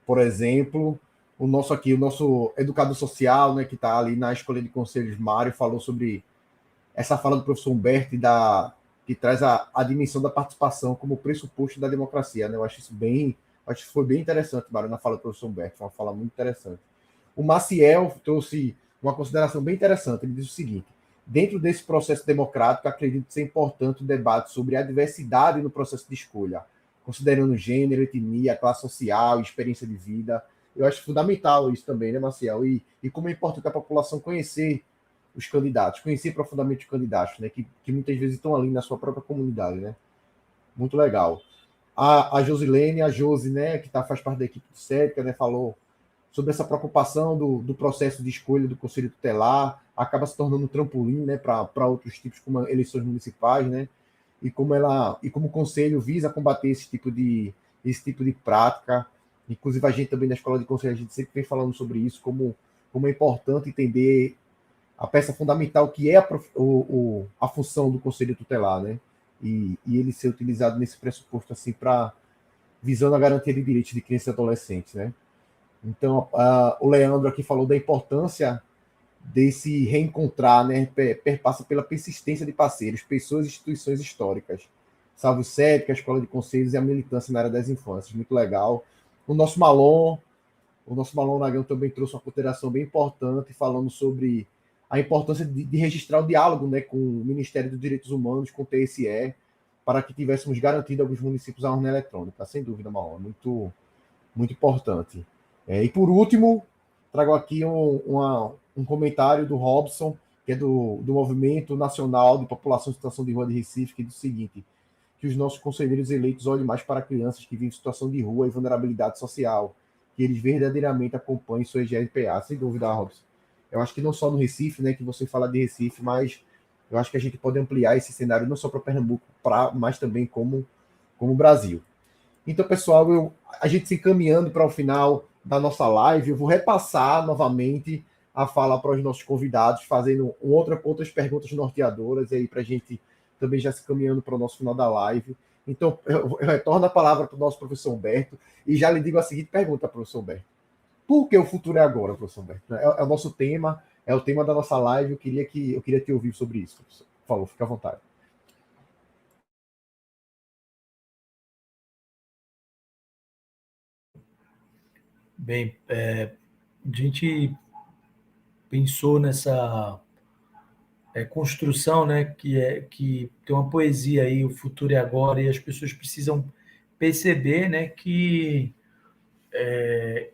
Por exemplo, o nosso educador social, né, que está ali na Escola de Conselhos, Mário, falou sobre essa fala do professor Humberto que traz a dimensão da participação como pressuposto da democracia, né? Eu acho que foi bem interessante, Mário, na fala do professor Humberto, foi uma fala muito interessante. O Maciel trouxe uma consideração bem interessante. Ele diz o seguinte: dentro desse processo democrático, acredito ser importante o debate sobre a diversidade no processo de escolha, considerando gênero, etnia, classe social, experiência de vida. Eu acho fundamental isso também, né, Maciel? E como é importante a população conhecer os candidatos, conhecer profundamente os candidatos, né, que muitas vezes estão ali na sua própria comunidade, né? Muito legal. A Josilene, a Josi, né, que faz parte da equipe de Cética, né, falou sobre essa preocupação do processo de escolha do Conselho Tutelar, acaba se tornando um trampolim, né, para outros tipos, como eleições municipais, né, e como o Conselho visa combater esse tipo de prática. Inclusive, a gente também na Escola de Conselho, a gente sempre vem falando sobre isso, como é importante entender a peça fundamental que é a função do Conselho Tutelar, né, e ele ser utilizado nesse pressuposto, assim, visando a garantia de direitos de crianças e adolescentes, né. Então, o Leandro aqui falou da importância desse reencontrar, né? Perpassa pela persistência de parceiros, pessoas e instituições históricas. Salve o Cética, a Escola de Conselhos e a militância na área das infâncias. Muito legal. O nosso Malon Nagão também trouxe uma consideração bem importante, falando sobre a importância de registrar o diálogo, né, com o Ministério dos Direitos Humanos, com o TSE, para que tivéssemos garantido alguns municípios a urna eletrônica. Sem dúvida, Malon. Muito, muito importante. E por último, trago aqui um comentário do Robson, que é do Movimento Nacional de População em Situação de Rua de Recife, que diz o seguinte: que os nossos conselheiros eleitos olhem mais para crianças que vivem em situação de rua e vulnerabilidade social, que eles verdadeiramente acompanhem suas GLPA. Sem dúvida, Robson. Eu acho que não só no Recife, né, que você fala de Recife, mas eu acho que a gente pode ampliar esse cenário não só para Pernambuco, mas também como Brasil. Então, pessoal, a gente se encaminhando para o final da nossa live, eu vou repassar novamente a fala para os nossos convidados, fazendo outras perguntas norteadoras aí para a gente também já se caminhando para o nosso final da live. Então, eu retorno a palavra para o nosso professor Humberto e já lhe digo a seguinte pergunta, professor Humberto: por que o futuro é agora, professor Humberto? É o nosso tema, é o tema da nossa live. Eu queria te ouvir sobre isso, professor. Por favor, fique à vontade. Bem, a gente pensou nessa construção, né, que tem uma poesia aí, o futuro é agora, e as pessoas precisam perceber, né, que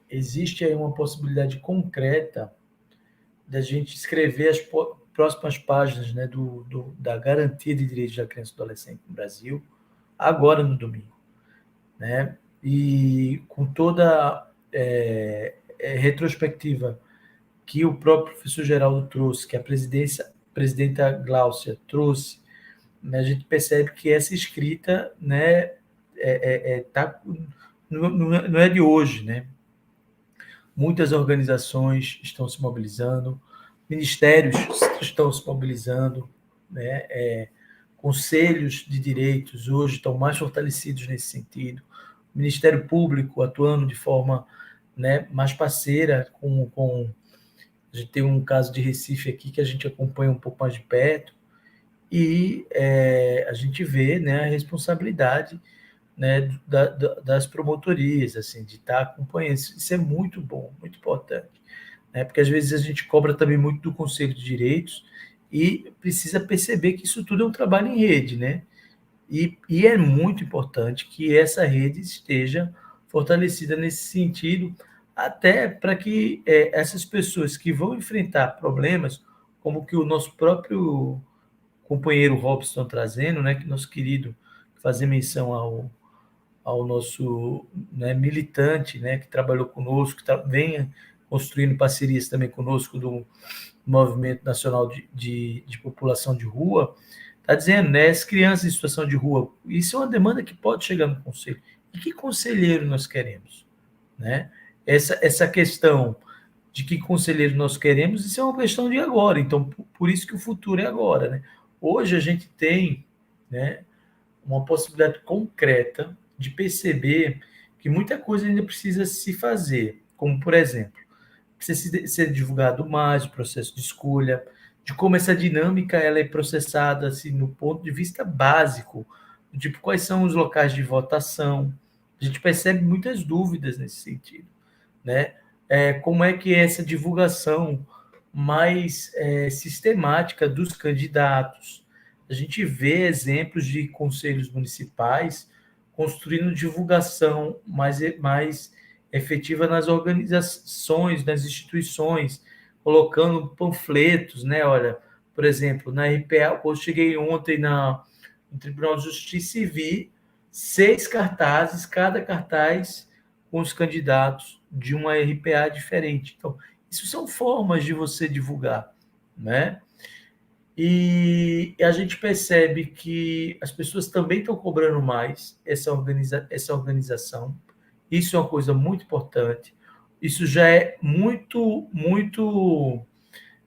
existe aí uma possibilidade concreta da gente escrever as próximas páginas, né, da garantia de direitos da criança e do adolescente no Brasil, agora no domingo, né, e com toda retrospectiva que o próprio professor Geraldo trouxe, que a presidenta Gláucia trouxe, né, a gente percebe que essa escrita, né, não é de hoje, né? Muitas organizações estão se mobilizando, ministérios estão se mobilizando, né? Conselhos de direitos hoje estão mais fortalecidos nesse sentido. O Ministério Público atuando de forma, né, mais parceira com a gente tem um caso de Recife aqui que a gente acompanha um pouco mais de perto e a gente vê, né, a responsabilidade, né, das promotorias, assim, de estar acompanhando. Isso é muito bom, muito importante, né, porque às vezes a gente cobra também muito do Conselho de Direitos e precisa perceber que isso tudo é um trabalho em rede, né, e é muito importante que essa rede esteja fortalecida nesse sentido, até para que essas pessoas que vão enfrentar problemas, como que o nosso próprio companheiro Robson trazendo, né, que nosso querido, fazer menção ao nosso, né, militante, né, que trabalhou conosco, que venha construindo parcerias também conosco do Movimento Nacional de População de Rua, está dizendo, né, as crianças em situação de rua, isso é uma demanda que pode chegar no conselho. E que conselheiro nós queremos? Né? Essa questão de que conselheiro nós queremos, isso é uma questão de agora, então por isso que o futuro é agora. Né? Hoje a gente tem, né, uma possibilidade concreta de perceber que muita coisa ainda precisa se fazer, como, por exemplo, precisa ser divulgado mais o processo de escolha, de como essa dinâmica ela é processada assim, no ponto de vista básico, tipo, quais são os locais de votação. A gente percebe muitas dúvidas nesse sentido. Né? Como é que é essa divulgação mais sistemática dos candidatos? A gente vê exemplos de conselhos municipais construindo divulgação mais efetiva nas organizações, nas instituições, colocando panfletos, né? Olha, por exemplo, na RPA, eu cheguei ontem no Tribunal de Justiça e vi 6 cartazes, cada cartaz com os candidatos de uma RPA diferente. Então, isso são formas de você divulgar, né? E a gente percebe que as pessoas também estão cobrando mais essa organização. Isso é uma coisa muito importante. Isso já é muito, muito...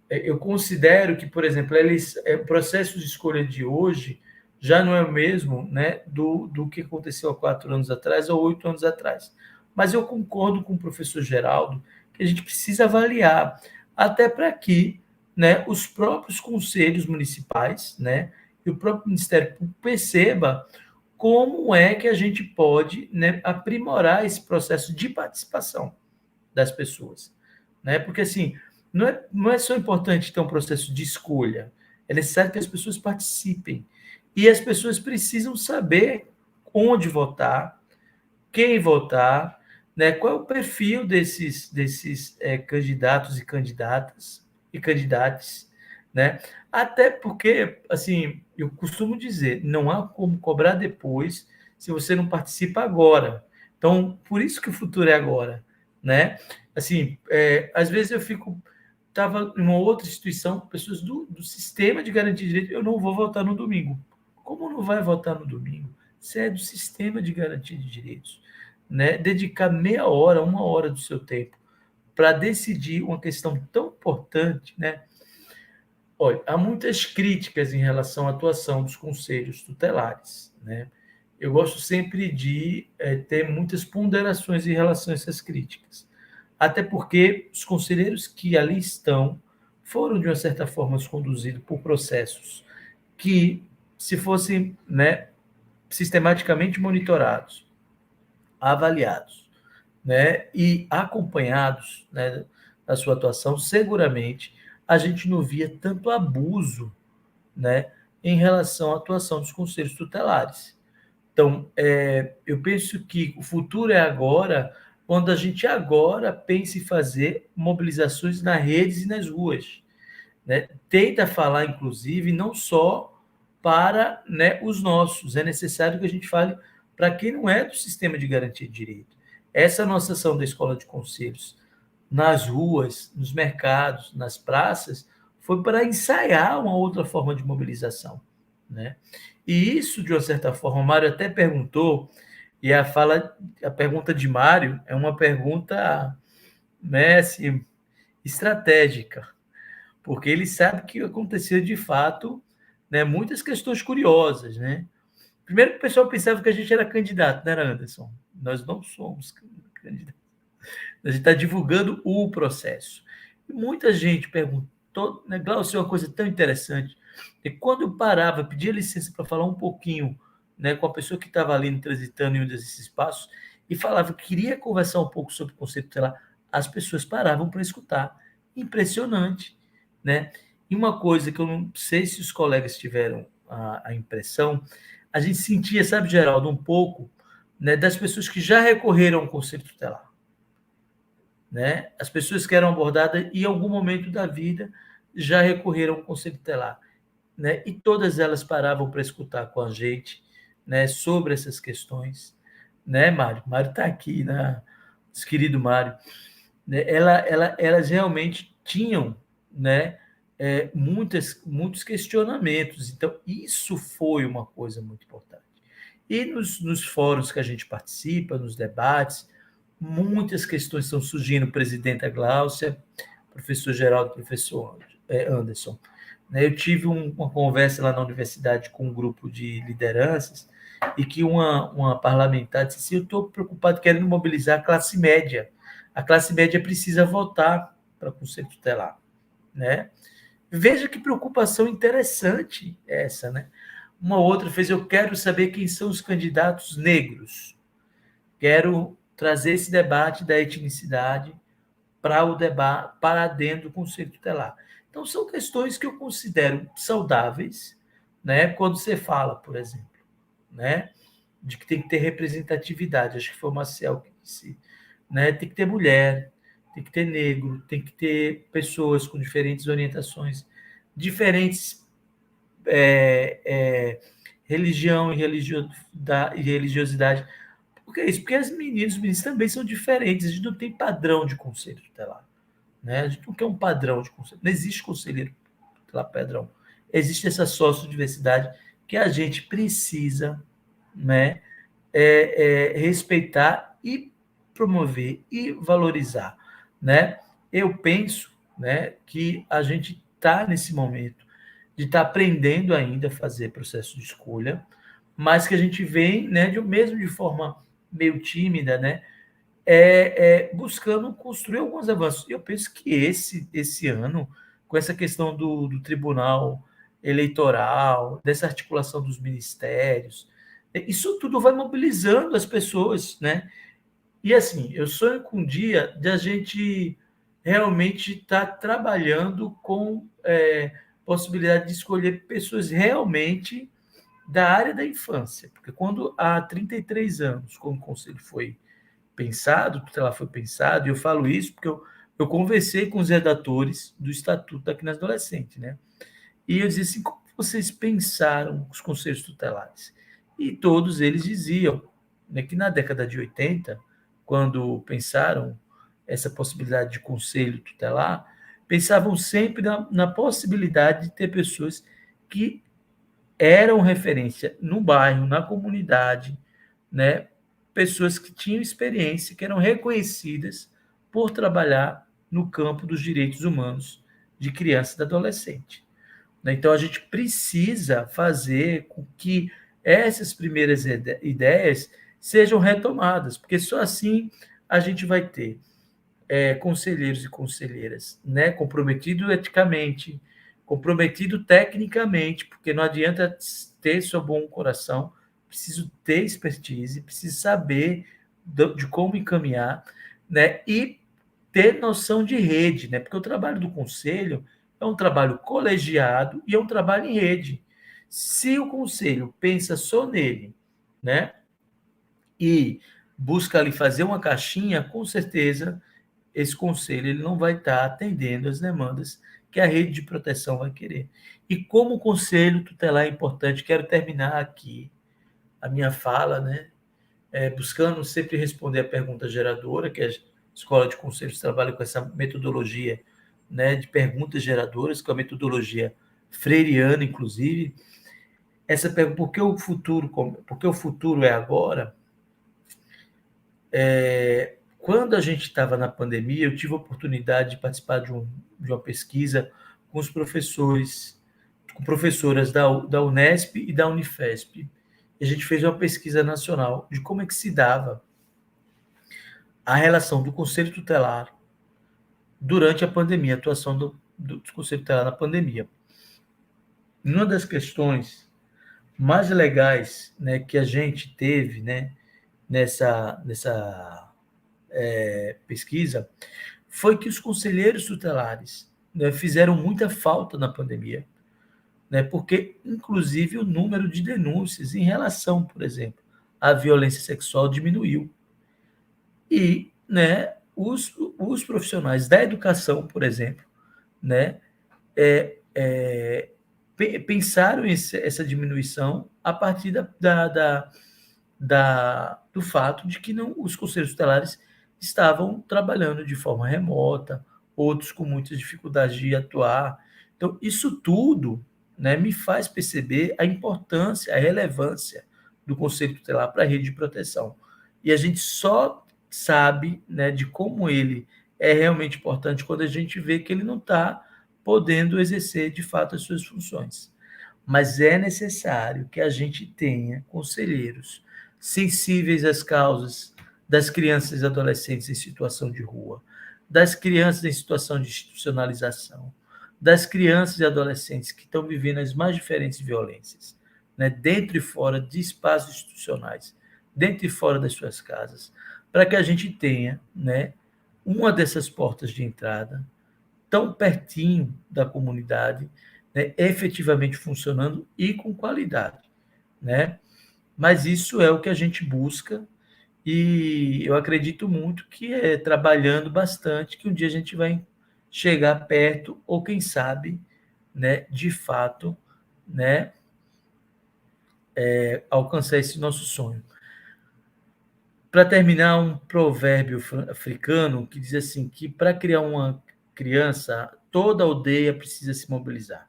Eu considero que, por exemplo, o processo de escolha de hoje já não é o mesmo, né, do que aconteceu há 4 anos atrás ou 8 anos atrás. Mas eu concordo com o professor Geraldo que a gente precisa avaliar, até para que, né, os próprios conselhos municipais, né, e o próprio Ministério Público perceba como é que a gente pode, né, aprimorar esse processo de participação das pessoas. Né? Porque, assim, não é só importante ter um processo de escolha, é necessário que as pessoas participem. E as pessoas precisam saber onde votar, quem votar, né? Qual é o perfil desses candidatos e candidatas e candidates, né? Até porque, assim, eu costumo dizer, não há como cobrar depois se você não participa agora. Então, por isso que o futuro é agora, né? Assim, às vezes eu estava em uma outra instituição, pessoas do sistema de garantia de direito, eu não vou votar no domingo. Como não vai votar no domingo? Você é do sistema de garantia de direitos, né? Dedicar meia hora, 1 hora do seu tempo para decidir uma questão tão importante, né? Olha, há muitas críticas em relação à atuação dos conselhos tutelares, né? Eu gosto sempre de ter muitas ponderações em relação a essas críticas, até porque os conselheiros que ali estão foram, de uma certa forma, conduzidos por processos que, se fossem, né, sistematicamente monitorados, avaliados, né, e acompanhados, né, da sua atuação, seguramente a gente não via tanto abuso, né, em relação à atuação dos conselhos tutelares. Então, eu penso que o futuro é agora, quando a gente agora pensa em fazer mobilizações nas redes e nas ruas. Né? Tenta falar, inclusive, não só para, né, os nossos, é necessário que a gente fale para quem não é do sistema de garantia de direito. Essa nossa ação da Escola de Conselhos nas ruas, nos mercados, nas praças, foi para ensaiar uma outra forma de mobilização. Né? E isso, de uma certa forma, o Mário até perguntou, e a pergunta de Mário é uma pergunta, né, assim, estratégica, porque ele sabe que aconteceu de fato, né, muitas questões curiosas. Né? Primeiro que o pessoal pensava que a gente era candidato, não era, Anderson? Nós não somos candidatos. A gente está divulgando o processo. E muita gente perguntou, né, Glaucio, é uma coisa tão interessante, e quando eu parava, pedia licença para falar um pouquinho, né, com a pessoa que estava ali transitando em um desses espaços, e falava que queria conversar um pouco sobre o conceito tutelar, as pessoas paravam para escutar. Impressionante. Né? E uma coisa que eu não sei se os colegas tiveram a impressão, a gente sentia, sabe, Geraldo, um pouco né, das pessoas que já recorreram ao Conselho Tutelar. Né? As pessoas que eram abordadas em algum momento da vida já recorreram ao Conselho Tutelar. Né? E todas elas paravam para escutar com a gente, né, sobre essas questões. Né, Mário? Mário está aqui, né? Nosso querido Mário. Né? Elas realmente tinham, né, muitos questionamentos. Então, isso foi uma coisa muito importante. E nos fóruns que a gente participa, nos debates, muitas questões estão surgindo, presidenta Gláucia, professor Geraldo, professor Anderson. Eu tive uma conversa lá na universidade com um grupo de lideranças e que uma parlamentar disse assim, eu estou preocupado querendo mobilizar a classe média. A classe média precisa votar para o Conselho Tutelar. Né? Veja que preocupação interessante essa. Né? Uma outra fez, eu quero saber quem são os candidatos negros. Quero trazer esse debate da etnicidade para o debate, para dentro do Conselho Tutelar. Então, são questões que eu considero saudáveis, né? Quando você fala, por exemplo, né? De que tem que ter representatividade, acho que foi o Marcel que disse, né? Tem que ter mulher, tem que ter negro, tem que ter pessoas com diferentes orientações, diferentes religião e religiosidade. Por que isso? Porque as meninas e os meninos também são diferentes, a gente não tem padrão de Conselho Tutelar. Né? A gente não quer um padrão de conselho. Não existe conselheiro tutelar padrão. Existe essa sociodiversidade que a gente precisa, né, respeitar e promover e valorizar. Né? Eu penso, né, que a gente está nesse momento de estar aprendendo ainda a fazer processo de escolha, mas que a gente vem, né, mesmo de forma meio tímida, né, buscando construir alguns avanços. Eu penso que esse ano, com essa questão do Tribunal Eleitoral, dessa articulação dos ministérios, isso tudo vai mobilizando as pessoas, né? E assim, eu sonho com um dia de a gente realmente estar trabalhando com possibilidade de escolher pessoas realmente da área da infância, porque quando há 33 anos, quando o conselho foi pensado, tutelar foi pensado, e eu falo isso porque eu conversei com os redatores do Estatuto da Criança e Adolescente, né? E eu dizia assim, como vocês pensaram os conselhos tutelares? E todos eles diziam, né, que na década de 80, quando pensaram essa possibilidade de conselho tutelar, pensavam sempre na possibilidade de ter pessoas que eram referência no bairro, na comunidade, né? Pessoas que tinham experiência, que eram reconhecidas por trabalhar no campo dos direitos humanos de criança e adolescente. Então, a gente precisa fazer com que essas primeiras ideias sejam retomadas, porque só assim a gente vai ter conselheiros e conselheiras, né, comprometidos eticamente, comprometido tecnicamente, porque não adianta ter seu bom coração, preciso ter expertise, preciso saber de como encaminhar, né, e ter noção de rede, né, porque o trabalho do conselho é um trabalho colegiado e é um trabalho em rede. Se o conselho pensa só nele, né, e busca ali fazer uma caixinha, com certeza esse conselho ele não vai estar atendendo as demandas que a rede de proteção vai querer. E como o conselho tutelar é importante, quero terminar aqui a minha fala, né, buscando sempre responder a pergunta geradora, que a Escola de Conselhos trabalha com essa metodologia, né, de perguntas geradoras, com a metodologia freiriana, inclusive. Essa pergunta, por que o futuro é agora? Quando a gente estava na pandemia, eu tive a oportunidade de participar de uma pesquisa com os professores, com professoras da Unesp e da Unifesp. E a gente fez uma pesquisa nacional de como é que se dava a relação do Conselho Tutelar durante a pandemia, a atuação do Conselho Tutelar na pandemia. Uma das questões mais legais, né, que a gente teve, né, nessa pesquisa foi que os conselheiros tutelares, né, fizeram muita falta na pandemia, né, porque, inclusive, o número de denúncias em relação, por exemplo, a violência sexual diminuiu. E, né, os profissionais da educação, por exemplo, né, pensaram essa diminuição a partir do fato de que os conselhos tutelares estavam trabalhando de forma remota, outros com muitas dificuldades de atuar. Então, isso tudo, né, me faz perceber a importância, a relevância do conselho tutelar para a rede de proteção. E a gente só sabe, né, de como ele é realmente importante quando a gente vê que ele não está podendo exercer, de fato, as suas funções. Mas é necessário que a gente tenha conselheiros sensíveis às causas das crianças e adolescentes em situação de rua, das crianças em situação de institucionalização, das crianças e adolescentes que estão vivendo as mais diferentes violências, né, dentro e fora de espaços institucionais, dentro e fora das suas casas, para que a gente tenha, né, uma dessas portas de entrada tão pertinho da comunidade, né, efetivamente funcionando e com qualidade, né? Mas isso é o que a gente busca e eu acredito muito que é trabalhando bastante que um dia a gente vai chegar perto ou quem sabe, né, de fato, né, alcançar esse nosso sonho. Para terminar, um provérbio africano que diz assim que para criar uma criança, toda aldeia precisa se mobilizar.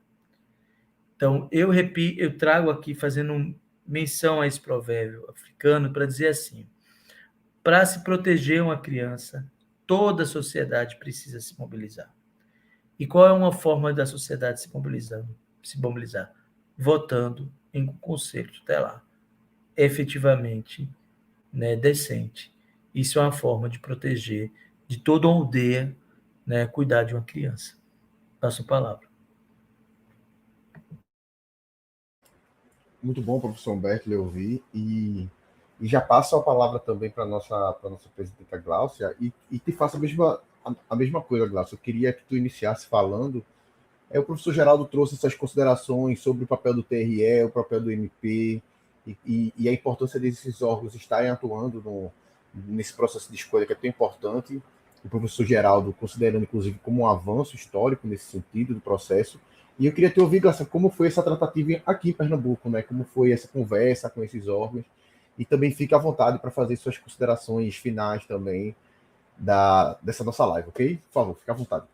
Então, eu trago aqui, fazendo menção a esse provérbio africano, para dizer assim, para se proteger uma criança, toda a sociedade precisa se mobilizar. E qual é uma forma da sociedade se mobilizar? Votando em um conselho tutelar, efetivamente, né, decente. Isso é uma forma de proteger de toda uma aldeia, né, cuidar de uma criança. Passo a palavra. Muito bom, professor Humberto, lhe ouvir. E já passo a palavra também para a nossa presidenta Gláucia e te faço a mesma coisa, Gláucia. Eu queria que tu iniciasse falando. O professor Geraldo trouxe essas considerações sobre o papel do TRE, o papel do MP e a importância desses órgãos estarem atuando nesse processo de escolha que é tão importante. O professor Geraldo considerando, inclusive, como um avanço histórico nesse sentido do processo. E eu queria te ouvir, Gláucia, como foi essa tratativa aqui em Pernambuco, né? Como foi essa conversa com esses órgãos. E também fique à vontade para fazer suas considerações finais também dessa nossa live, ok? Por favor, fique à vontade.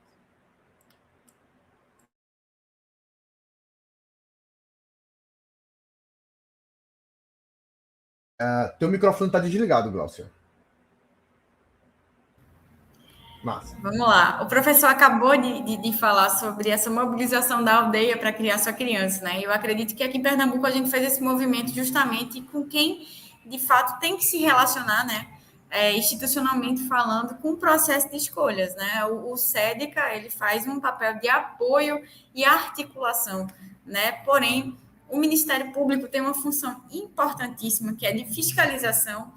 Teu microfone está desligado, Gláucia. Massa. Vamos lá. O professor acabou de falar sobre essa mobilização da aldeia para criar sua criança, né? Eu acredito que aqui em Pernambuco a gente fez esse movimento justamente com quem, de fato, tem que se relacionar, né? Institucionalmente falando, com o processo de escolhas, né? O SEDECA, ele faz um papel de apoio e articulação, né? Porém, o Ministério Público tem uma função importantíssima, que é de fiscalização,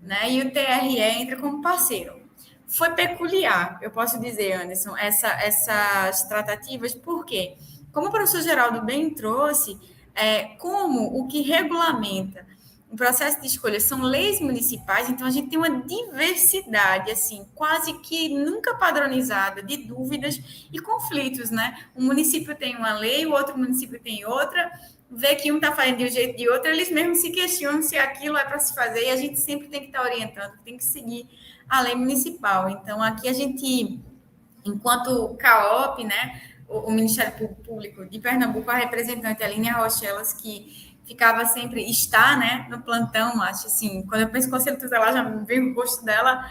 né? E o TRE entra como parceiro. Foi peculiar, eu posso dizer, Anderson, essas tratativas, porque, como o professor Geraldo bem trouxe, como o que regulamenta o processo de escolha são leis municipais, então a gente tem uma diversidade, assim, quase que nunca padronizada de dúvidas e conflitos, né? Um município tem uma lei, o outro município tem outra, vê que um está fazendo de um jeito de outro, eles mesmos se questionam se aquilo é para se fazer, e a gente sempre tem que estar orientando, tem que seguir a lei municipal. Então, aqui a gente, enquanto CAOP, né, o Ministério Público de Pernambuco, a representante Aline Rochelas, que ficava sempre, está, né, no plantão, acho assim, quando eu penso em Conselho Tutelar, já vem o rosto dela,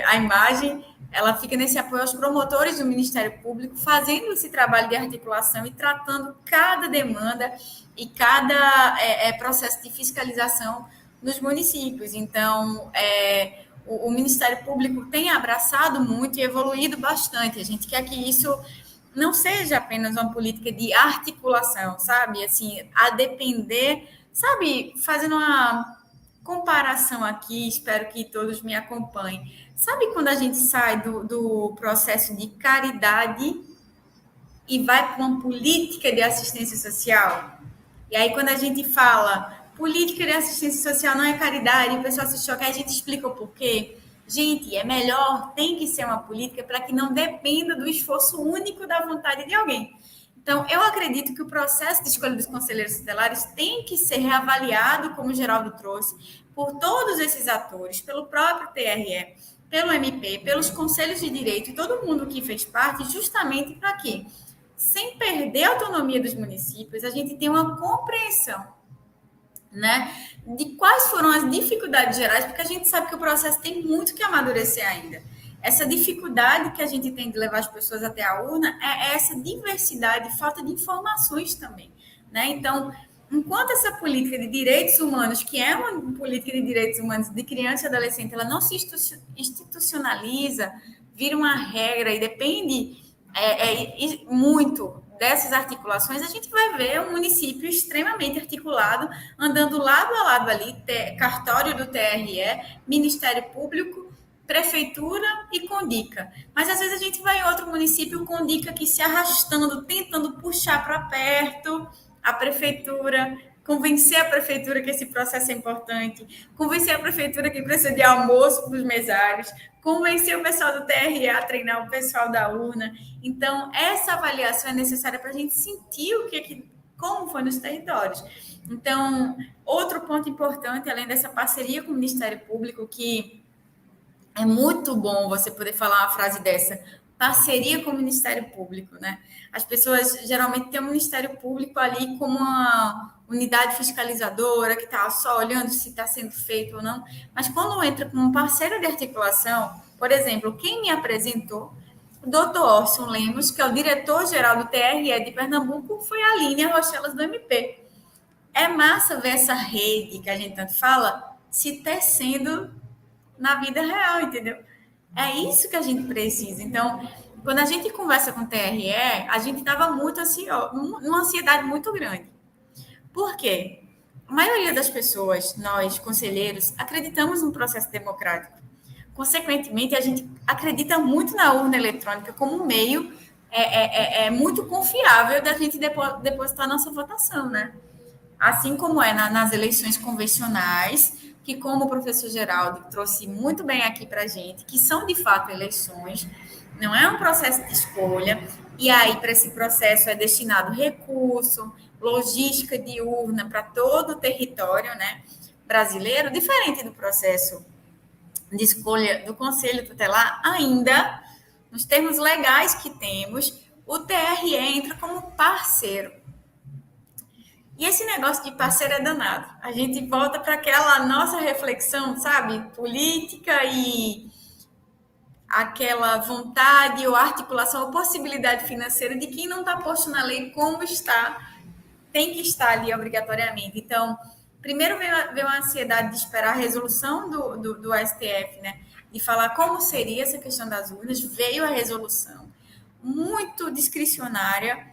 a imagem, ela fica nesse apoio aos promotores do Ministério Público, fazendo esse trabalho de articulação e tratando cada demanda e cada processo de fiscalização nos municípios. Então, o Ministério Público tem abraçado muito e evoluído bastante. A gente quer que isso não seja apenas uma política de articulação, sabe? Assim, a depender, sabe? Fazendo uma comparação aqui, espero que todos me acompanhem. Sabe quando a gente sai do processo de caridade e vai para uma política de assistência social? E aí, quando a gente fala política de assistência social não é caridade, o pessoal se choca, a gente explica o porquê. Gente, é melhor, tem que ser uma política para que não dependa do esforço único da vontade de alguém. Então, eu acredito que o processo de escolha dos conselheiros tutelares tem que ser reavaliado, como o Geraldo trouxe, por todos esses atores, pelo próprio TRE, pelo MP, pelos conselhos de direito e todo mundo que fez parte, justamente para que, sem perder a autonomia dos municípios, a gente tenha uma compreensão, né, de quais foram as dificuldades gerais, porque a gente sabe que o processo tem muito que amadurecer ainda. Essa dificuldade que a gente tem de levar as pessoas até a urna é essa diversidade, falta de informações também, né? Então, enquanto essa política de direitos humanos, que é uma política de direitos humanos de criança e adolescente, ela não se institucionaliza, vira uma regra e depende muito dessas articulações, a gente vai ver um município extremamente articulado, andando lado a lado ali, cartório do TRE, Ministério Público, Prefeitura e Condica. Mas, às vezes, a gente vai em outro município, Condica aqui se arrastando, tentando puxar para perto a Prefeitura, convencer a Prefeitura que esse processo é importante, convencer a Prefeitura que precisa de almoço para os mesários, convencer o pessoal do TRE a treinar o pessoal da urna. Então, essa avaliação é necessária para a gente sentir como foi nos territórios. Então, outro ponto importante, além dessa parceria com o Ministério Público, que é muito bom você poder falar uma frase dessa, parceria com o Ministério Público, né? As pessoas geralmente têm o Ministério Público ali como uma unidade fiscalizadora que está só olhando se está sendo feito ou não, mas quando entra como um parceiro de articulação, por exemplo, quem me apresentou, o doutor Orson Lemos, que é o diretor-geral do TRE de Pernambuco, foi a Aline Rochelas do MP. É massa ver essa rede que a gente tanto fala se tecendo na vida real, entendeu? É isso que a gente precisa. Então, quando a gente conversa com o TRE, a gente estava muito ansioso, numa ansiedade muito grande. Por quê? A maioria das pessoas, nós, conselheiros, acreditamos no processo democrático. Consequentemente, a gente acredita muito na urna eletrônica como um meio muito confiável da gente depositar nossa votação, né? Assim como é nas eleições convencionais, que, como o professor Geraldo trouxe muito bem aqui para a gente, que são, de fato, eleições, não é um processo de escolha, e aí, para esse processo, é destinado recurso, logística de urna para todo o território, né, brasileiro, diferente do processo de escolha do Conselho Tutelar, ainda, nos termos legais que temos, o TRE entra como parceiro. E esse negócio de parceiro é danado. A gente volta para aquela nossa reflexão, sabe? Política e aquela vontade ou articulação ou possibilidade financeira de quem não está posto na lei como está, tem que estar ali obrigatoriamente. Então, primeiro veio a ansiedade de esperar a resolução do STF, né? De falar como seria essa questão das urnas. Veio a resolução muito discricionária.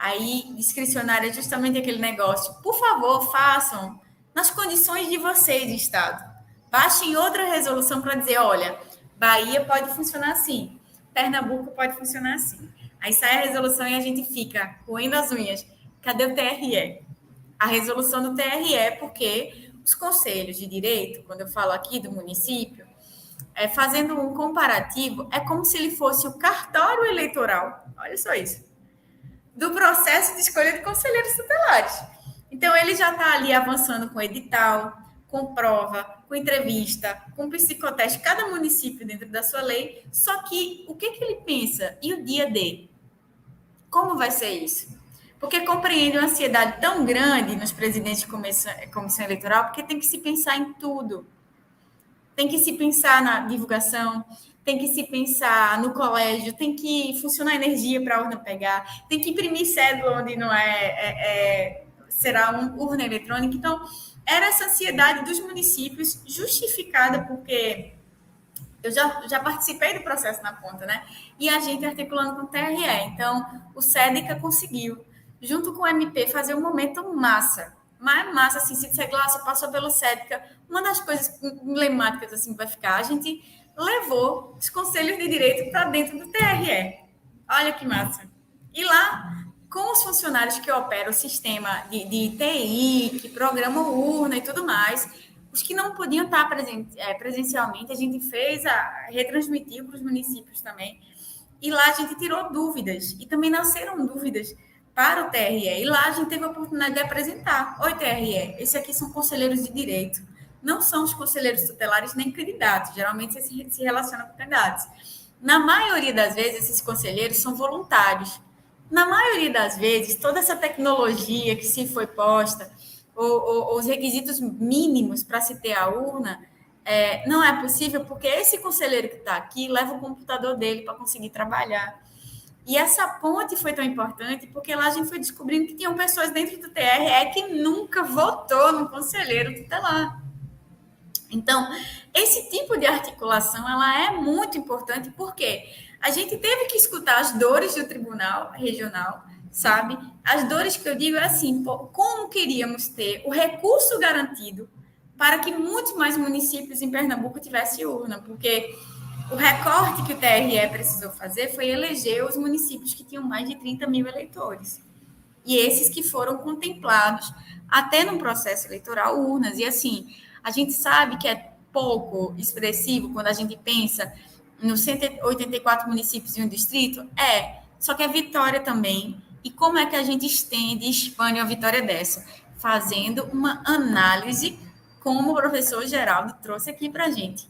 Aí, discricionária é justamente aquele negócio. Por favor, façam nas condições de vocês, Estado. Baixem outra resolução para dizer, olha, Bahia pode funcionar assim, Pernambuco pode funcionar assim. Aí sai a resolução e a gente fica roendo as unhas. Cadê o TRE? A resolução do TRE é porque os conselhos de direito, quando eu falo aqui do município, fazendo um comparativo, é como se ele fosse o cartório eleitoral. Olha só isso. Do processo de escolha de conselheiros tutelares. Então, ele já está ali avançando com edital, com prova, com entrevista, com psicoteste, cada município dentro da sua lei. Só que, o que ele pensa? E o dia D? Como vai ser isso? Porque compreende uma ansiedade tão grande nos presidentes de comissão eleitoral, porque tem que se pensar em tudo. Tem que se pensar na divulgação, tem que se pensar no colégio, tem que funcionar a energia para a urna pegar, tem que imprimir cédula onde não será uma urna eletrônica. Então, era essa ansiedade dos municípios justificada porque eu já participei do processo na ponta, né? E a gente articulando com o TRE. Então, o SEDECA conseguiu, junto com o MP, fazer um momento massa. Mas massa, assim, se disser, Glaucia, passou pelo SEDECA, uma das coisas emblemáticas, assim, vai ficar, a gente levou os conselhos de direito para dentro do TRE. Olha que massa. E lá com os funcionários que operam o sistema de TI, que programam urna e tudo mais, os que não podiam estar presencialmente, a gente retransmitiu para os municípios também, e lá a gente tirou dúvidas, e também nasceram dúvidas para o TRE, e lá a gente teve a oportunidade de apresentar. Oi, TRE, esses aqui são conselheiros de direito, não são os conselheiros tutelares nem candidatos, geralmente se relacionam com candidatos. Na maioria das vezes, esses conselheiros são voluntários. Na maioria das vezes, toda essa tecnologia que se foi posta, ou os requisitos mínimos para se ter a urna, não é possível, porque esse conselheiro que está aqui leva o computador dele para conseguir trabalhar. E essa ponte foi tão importante, porque lá a gente foi descobrindo que tinham pessoas dentro do TRE que nunca votou no conselheiro tutelar. Então, esse tipo de articulação, ela é muito importante, porque a gente teve que escutar as dores do tribunal regional, sabe? As dores que eu digo é assim, como queríamos ter o recurso garantido para que muitos mais municípios em Pernambuco tivessem urna, porque o recorte que o TRE precisou fazer foi eleger os municípios que tinham mais de 30 mil eleitores. E esses que foram contemplados até no processo eleitoral urnas. E assim, a gente sabe que é pouco expressivo quando a gente pensa nos 184 municípios em um distrito, só que é vitória também. E como é que a gente estende e expande uma vitória dessa? Fazendo uma análise, como o professor Geraldo trouxe aqui para a gente.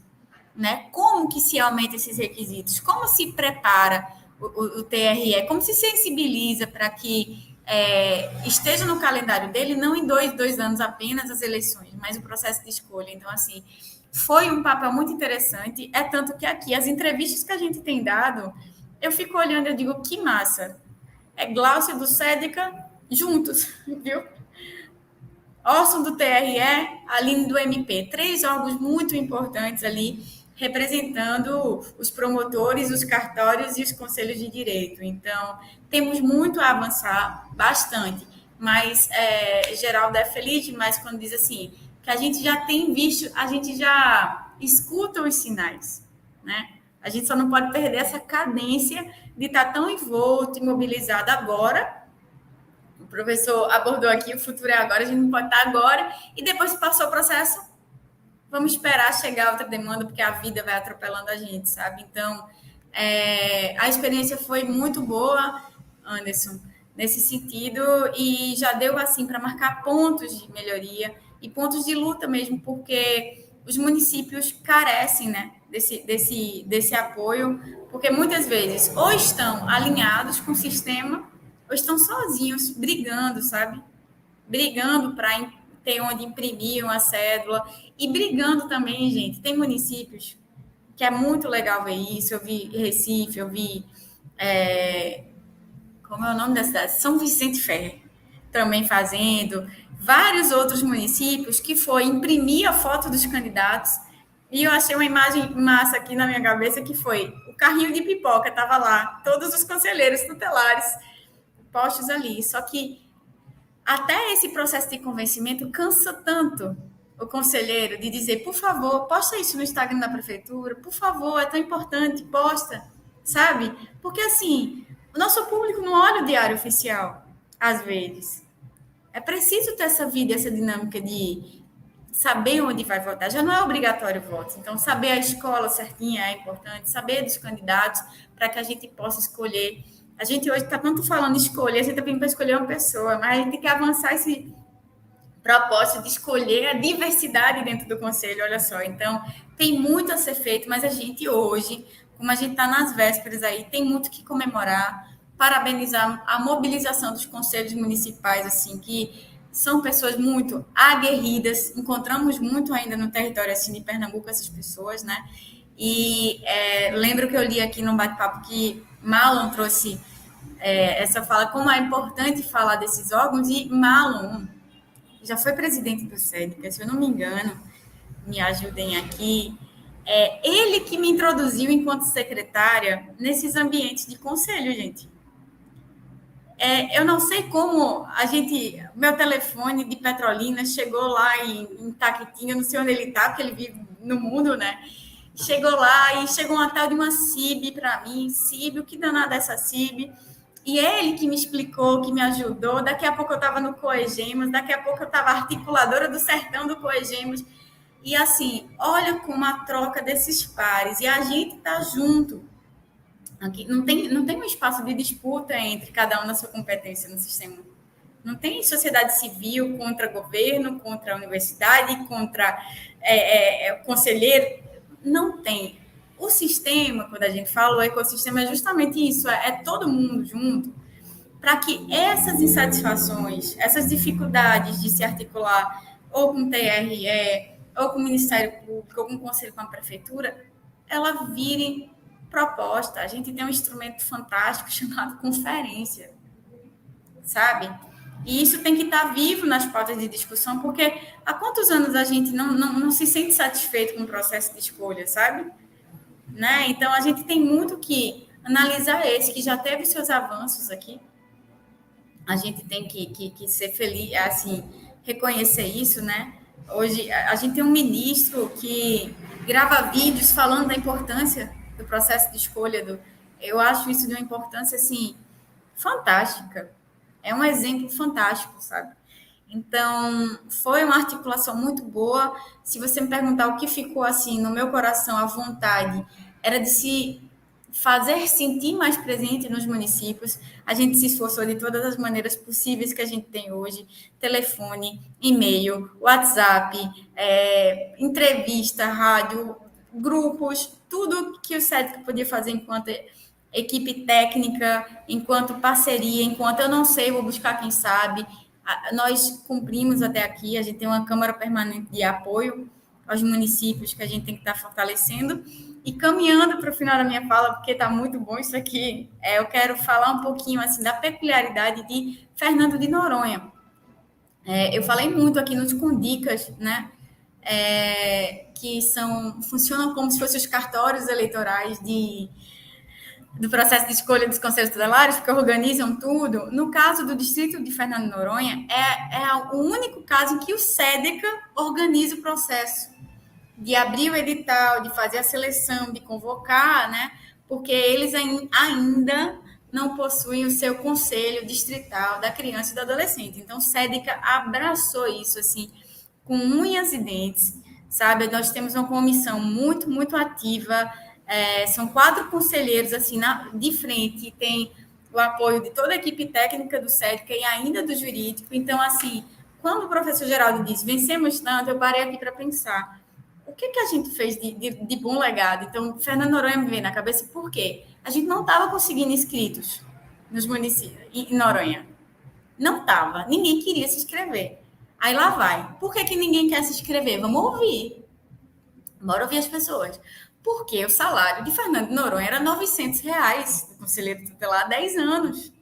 Né? Como que se aumenta esses requisitos? Como se prepara o TRE? Como se sensibiliza para que esteja no calendário dele, não em dois anos apenas as eleições, mas o processo de escolha. Então, assim, foi um papel muito interessante. É tanto que aqui, as entrevistas que a gente tem dado, eu fico olhando e digo, que massa. Glaucio do Sédica, juntos, viu? Orson do TRE, Aline do MP. 3 órgãos muito importantes ali, representando os promotores, os cartórios e os conselhos de direito. Então, temos muito a avançar, bastante. Mas Geraldo é feliz demais quando diz assim, que a gente já tem visto, a gente já escuta os sinais, né? A gente só não pode perder essa cadência de estar tão envolto e mobilizado agora. O professor abordou aqui, o futuro é agora, a gente não pode estar agora, e depois que passou o processo, vamos esperar chegar outra demanda, porque a vida vai atropelando a gente, sabe? Então, a experiência foi muito boa, Anderson, nesse sentido, e já deu, assim, para marcar pontos de melhoria e pontos de luta mesmo, porque os municípios carecem, né, desse apoio, porque muitas vezes ou estão alinhados com o sistema, ou estão sozinhos, brigando, sabe? Brigando para ter onde imprimir uma cédula, e brigando também, gente, tem municípios que é muito legal ver isso, eu vi Recife, eu vi, como é o nome da cidade? São Vicente Ferre, também fazendo, vários outros municípios que foi imprimir a foto dos candidatos, e eu achei uma imagem massa aqui na minha cabeça, que foi o carrinho de pipoca, estava lá, todos os conselheiros tutelares postos ali, só que até esse processo de convencimento cansa tanto o conselheiro de dizer, por favor, posta isso no Instagram da prefeitura, por favor, é tão importante, posta, sabe? Porque, assim, o nosso público não olha o diário oficial, às vezes. É preciso ter essa vida, essa dinâmica de saber onde vai votar. Já não é obrigatório o voto, então saber a escola certinha é importante, saber dos candidatos para que a gente possa escolher. A gente hoje está tanto falando escolher, a gente está pedindo para escolher uma pessoa, mas a gente tem que avançar esse propósito de escolher a diversidade dentro do conselho, olha só. Então, tem muito a ser feito, mas a gente hoje, como a gente está nas vésperas aí, tem muito que comemorar, parabenizar a mobilização dos conselhos municipais, assim, que são pessoas muito aguerridas, encontramos muito ainda no território assim de Pernambuco essas pessoas, né? E lembro que eu li aqui num bate-papo que Marlon trouxe essa fala, como é importante falar desses órgãos, e Marlon já foi presidente do SEDICA, se eu não me engano, me ajudem aqui, ele que me introduziu enquanto secretária nesses ambientes de conselho, gente. Eu não sei como meu telefone de Petrolina chegou lá em Taquitinga, não sei onde ele está, porque ele vive no mundo, né? Chegou lá e chegou uma tal de uma CIB para mim. CIB, o que danada é essa CIB? E ele que me explicou, que me ajudou. Daqui a pouco eu estava no Coegemos, daqui a pouco eu estava articuladora do Sertão do Coegemos. E assim, olha como a troca desses pares. E a gente está junto. Aqui, não tem um espaço de disputa entre cada um na sua competência no sistema. Não tem sociedade civil contra governo, contra a universidade, contra conselheiro. Não tem. O sistema, quando a gente fala, o ecossistema é justamente isso, é todo mundo junto, para que essas insatisfações, essas dificuldades de se articular ou com o TRE, ou com o Ministério Público, ou com o Conselho, com a Prefeitura, ela vire proposta. A gente tem um instrumento fantástico chamado conferência, sabe? E isso tem que estar vivo nas pautas de discussão, porque há quantos anos a gente não se sente satisfeito com o processo de escolha, sabe? Né? Então, a gente tem muito que analisar esse, que já teve seus avanços aqui. A gente tem que ser feliz, assim, reconhecer isso, né? Hoje, a gente tem um ministro que grava vídeos falando da importância do processo de escolha. Eu acho isso de uma importância, assim, fantástica. É um exemplo fantástico, sabe? Então, foi uma articulação muito boa. Se você me perguntar o que ficou, assim, no meu coração, à vontade, era de se fazer sentir mais presente nos municípios. A gente se esforçou de todas as maneiras possíveis que a gente tem hoje. Telefone, e-mail, WhatsApp, entrevista, rádio, grupos, tudo que o SEDC podia fazer enquanto equipe técnica, enquanto parceria, enquanto eu não sei, vou buscar quem sabe. Nós cumprimos até aqui, a gente tem uma Câmara Permanente de Apoio aos municípios que a gente tem que estar fortalecendo. E caminhando para o final da minha fala, porque está muito bom isso aqui, eu quero falar um pouquinho assim, da peculiaridade de Fernando de Noronha. Eu falei muito aqui nos Condicas, né? Que funcionam como se fossem os cartórios eleitorais do processo de escolha dos conselhos tutelares, que organizam tudo. No caso do distrito de Fernando de Noronha, é o único caso em que o SEDECA organiza o processo de abrir o edital, de fazer a seleção, de convocar, né? Porque eles ainda não possuem o seu conselho distrital da criança e do adolescente. Então, o SEDECA abraçou isso, assim, com unhas e dentes, sabe? Nós temos uma comissão muito, muito ativa. São 4 conselheiros, assim, de frente, tem o apoio de toda a equipe técnica do SEDECA e ainda do jurídico. Então, assim, quando o professor Geraldo disse, vencemos tanto, eu parei aqui para pensar, o que a gente fez de bom legado? Então, Fernando Noronha me veio na cabeça, por quê? A gente não estava conseguindo inscritos nos municípios, em Noronha. Não estava, ninguém queria se inscrever. Aí lá vai. Por que ninguém quer se inscrever? Vamos ouvir. Bora ouvir as pessoas. Porque o salário de Fernando de Noronha era R$900 do conselheiro tutelar há 10 anos.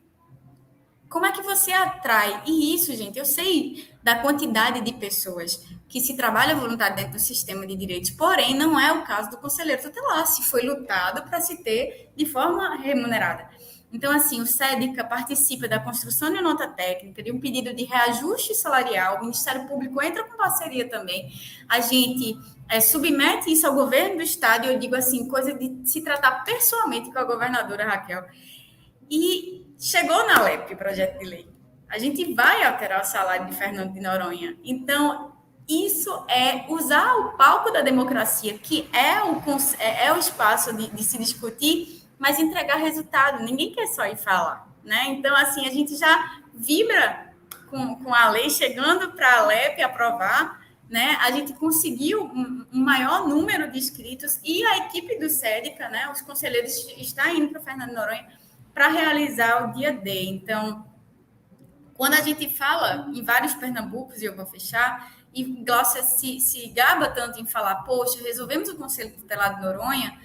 Como é que você atrai? E isso, gente, eu sei da quantidade de pessoas que se trabalha voluntário dentro do sistema de direitos, porém não é o caso do conselheiro tutelar, se foi lutado para se ter de forma remunerada. Então, assim, o SEDECA participa da construção de nota técnica, de um pedido de reajuste salarial, o Ministério Público entra com parceria também, a gente submete isso ao governo do estado, e eu digo assim, coisa de se tratar pessoalmente com a governadora Raquel, e chegou na LEP o projeto de lei. A gente vai alterar o salário de Fernando de Noronha. Então, isso é usar o palco da democracia, que é o espaço de se discutir, mas entregar resultado. Ninguém quer só ir falar, né? Então, assim, a gente já vibra com a lei chegando para a LEP aprovar, né? A gente conseguiu um maior número de inscritos e a equipe do SEDECA, né? Os conselheiros estão indo para Fernando de Noronha para realizar o dia D. Então, quando a gente fala em vários Pernambucos, e eu vou fechar, e Glaucia se gaba tanto em falar, poxa, resolvemos o Conselho Tutelar de Noronha,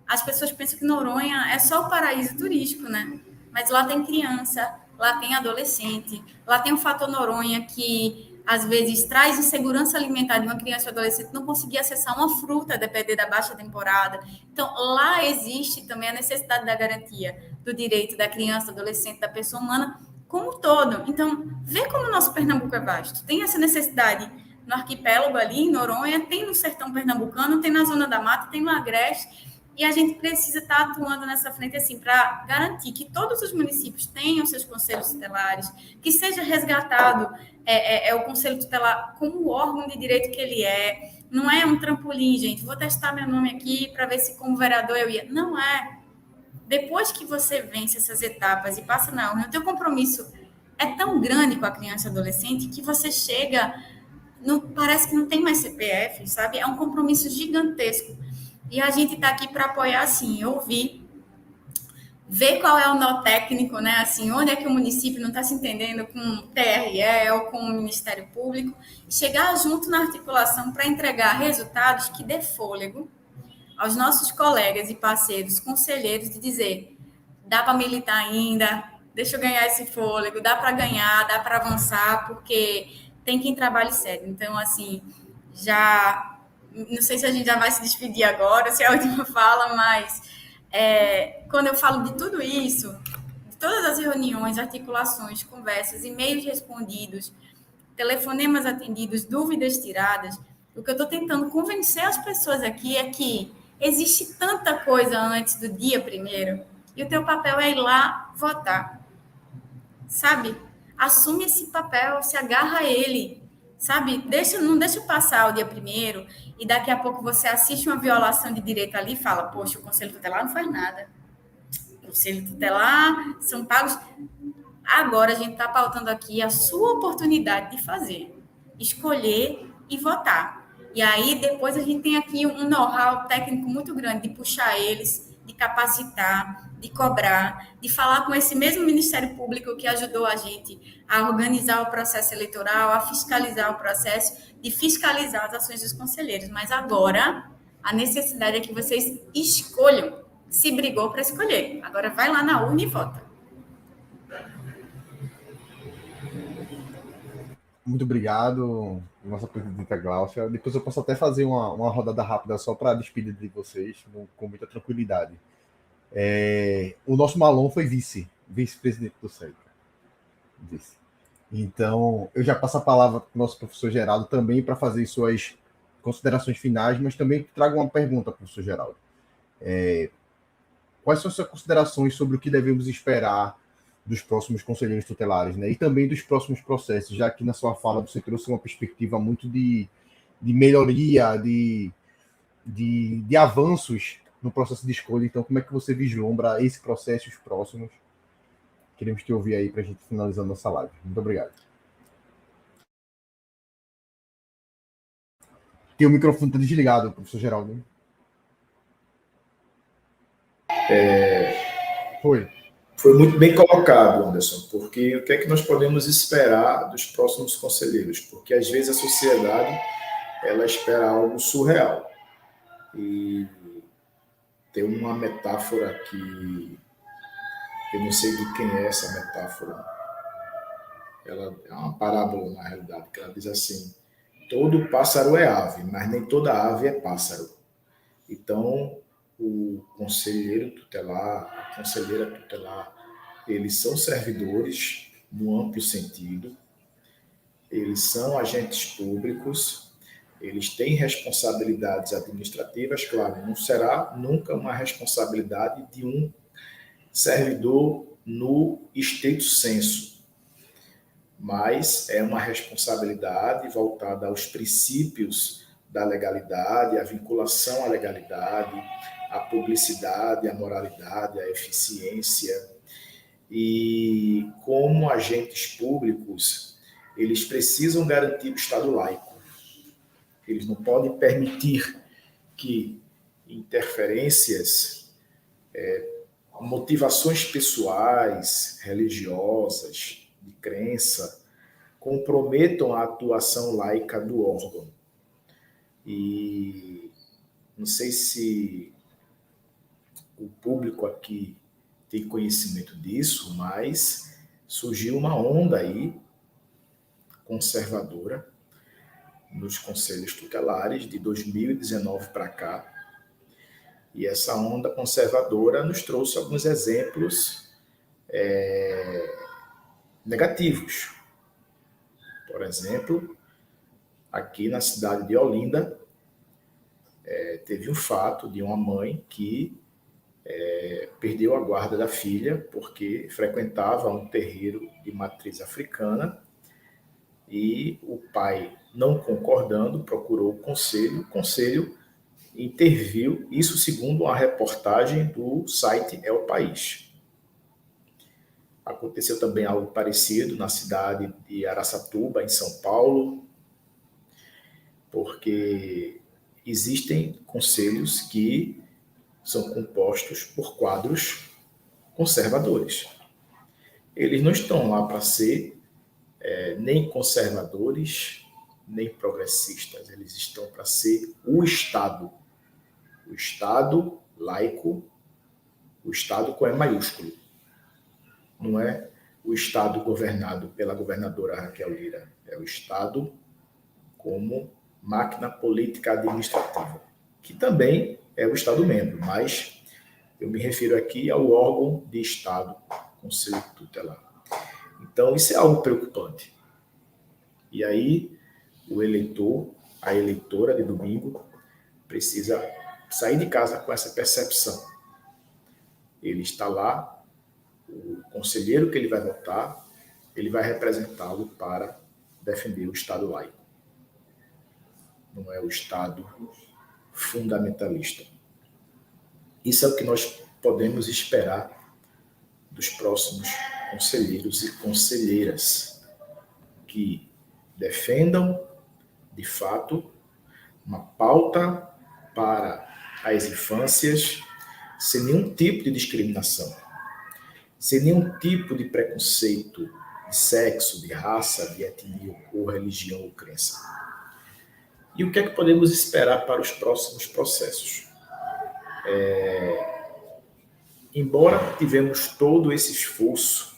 as pessoas pensam que Noronha é só o paraíso turístico, né? Mas lá tem criança, lá tem adolescente, lá tem o fator Noronha que, às vezes, traz insegurança alimentar de uma criança ou adolescente não conseguir acessar uma fruta, a depender da baixa temporada. Então, lá existe também a necessidade da garantia do direito da criança, do adolescente, da pessoa humana como um todo. Então, vê como o nosso Pernambuco é vasto. Tem essa necessidade no arquipélago ali, em Noronha, tem no sertão pernambucano, tem na Zona da Mata, tem no Agreste. E a gente precisa estar atuando nessa frente assim para garantir que todos os municípios tenham seus conselhos tutelares, que seja resgatado o conselho tutelar como o órgão de direito que ele é. Não é um trampolim, gente. Vou testar meu nome aqui para ver se como vereador eu ia. Não é. Depois que você vence essas etapas e passa na urna, o teu compromisso é tão grande com a criança e adolescente que você chega, parece que não tem mais CPF, sabe? É um compromisso gigantesco. E a gente está aqui para apoiar, assim, ouvir, ver qual é o nó técnico, né? Assim, onde é que o município não está se entendendo com o TRE ou com o Ministério Público, chegar junto na articulação para entregar resultados que dê fôlego aos nossos colegas e parceiros, conselheiros, de dizer, dá para militar ainda, deixa eu ganhar esse fôlego, dá para ganhar, dá para avançar, porque tem quem trabalhe sério. Então, assim, não sei se a gente já vai se despedir agora, se é a última fala, mas quando eu falo de tudo isso, de todas as reuniões, articulações, conversas, e-mails respondidos, telefonemas atendidos, dúvidas tiradas, o que eu estou tentando convencer as pessoas aqui é que existe tanta coisa antes do dia 1º, e o teu papel é ir lá votar, sabe? Assume esse papel, se agarra a ele, sabe? Não deixa passar o dia 1º e daqui a pouco você assiste uma violação de direito ali e fala, poxa, o Conselho Tutelar não faz nada. O Conselho Tutelar são pagos. Agora a gente está pautando aqui a sua oportunidade de fazer, escolher e votar. E aí depois a gente tem aqui um know-how técnico muito grande de puxar eles, de capacitar, de cobrar, de falar com esse mesmo Ministério Público que ajudou a gente a organizar o processo eleitoral, a fiscalizar o processo, de fiscalizar as ações dos conselheiros. Mas agora a necessidade é que vocês escolham. Se brigou para escolher. Agora vai lá na urna e vota. Muito obrigado, nossa presidenta Gláucia. Depois eu posso até fazer uma rodada rápida só para despedir de vocês, com muita tranquilidade. O nosso Malon foi vice-presidente do SEICA. Vice. Então, eu já passo a palavra para o nosso professor Geraldo também para fazer suas considerações finais, mas também trago uma pergunta, professor Geraldo. Quais são suas considerações sobre o que devemos esperar dos próximos conselheiros tutelares, né? E também dos próximos processos, já que na sua fala você trouxe uma perspectiva muito de melhoria, de avanços no processo de escolha. Então, como é que você vislumbra esse processo e os próximos? Queremos te ouvir aí para a gente finalizar nossa live. Muito obrigado. Tem o microfone tá desligado, professor Geraldo. Foi muito bem colocado, Anderson, porque o que é que nós podemos esperar dos próximos conselheiros? Porque às vezes a sociedade ela espera algo surreal. E tem uma metáfora que eu não sei de quem é essa metáfora. Ela é uma parábola, na realidade, que ela diz assim: todo pássaro é ave, mas nem toda ave é pássaro. Então, o conselheiro tutelar, a conselheira tutelar, eles são servidores no amplo sentido, eles são agentes públicos, eles têm responsabilidades administrativas, claro, não será nunca uma responsabilidade de um servidor no estrito senso, mas é uma responsabilidade voltada aos princípios da legalidade, a vinculação à legalidade, a publicidade, a moralidade, a eficiência. E como agentes públicos, eles precisam garantir o Estado laico. Eles não podem permitir que interferências, motivações pessoais, religiosas, de crença, comprometam a atuação laica do órgão. E não sei se o público aqui tem conhecimento disso, mas surgiu uma onda aí conservadora nos conselhos tutelares de 2019 para cá. E essa onda conservadora nos trouxe alguns exemplos negativos. Por exemplo, aqui na cidade de Olinda, teve um fato de uma mãe que perdeu a guarda da filha porque frequentava um terreiro de matriz africana e o pai, não concordando, procurou o conselho interviu, isso segundo uma reportagem do site É o País. Aconteceu também algo parecido na cidade de Araçatuba, em São Paulo, porque existem conselhos que são compostos por quadros conservadores. Eles não estão lá para ser nem conservadores, nem progressistas. Eles estão para ser o Estado laico, o Estado com E maiúsculo. Não é o Estado governado pela governadora Raquel Lira, é o Estado como máquina política administrativa, que também é o Estado-membro, mas eu me refiro aqui ao órgão de Estado, Conselho Tutelar. Então, isso é algo preocupante. E aí, o eleitor, a eleitora de domingo, precisa sair de casa com essa percepção. Ele está lá, o conselheiro que ele vai votar, ele vai representá-lo para defender o Estado laico. Não é o Estado fundamentalista. Isso é o que nós podemos esperar dos próximos conselheiros e conselheiras que defendam, de fato, uma pauta para as infâncias sem nenhum tipo de discriminação, sem nenhum tipo de preconceito de sexo, de raça, de etnia ou religião ou crença. E o que é que podemos esperar para os próximos processos? Embora tivemos todo esse esforço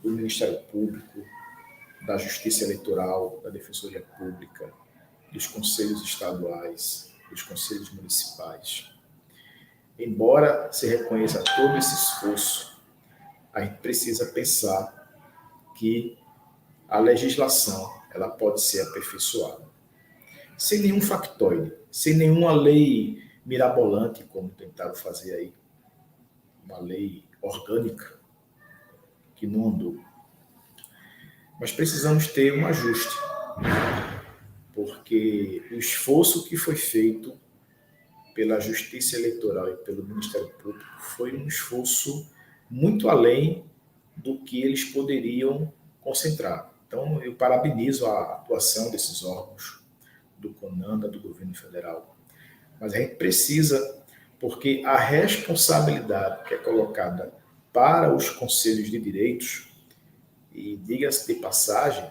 do Ministério Público, da Justiça Eleitoral, da Defensoria Pública, dos conselhos estaduais, dos conselhos municipais, embora se reconheça todo esse esforço, a gente precisa pensar que a legislação ela pode ser aperfeiçoada. Sem nenhum factoide, sem nenhuma lei mirabolante, como tentaram fazer aí, uma lei orgânica que não andou. Mas precisamos ter um ajuste, porque o esforço que foi feito pela Justiça Eleitoral e pelo Ministério Público foi um esforço muito além do que eles poderiam concentrar. Então, eu parabenizo a atuação desses órgãos, do CONANDA, do governo federal. Mas a gente precisa, porque a responsabilidade que é colocada para os conselhos de direitos, e diga-se de passagem,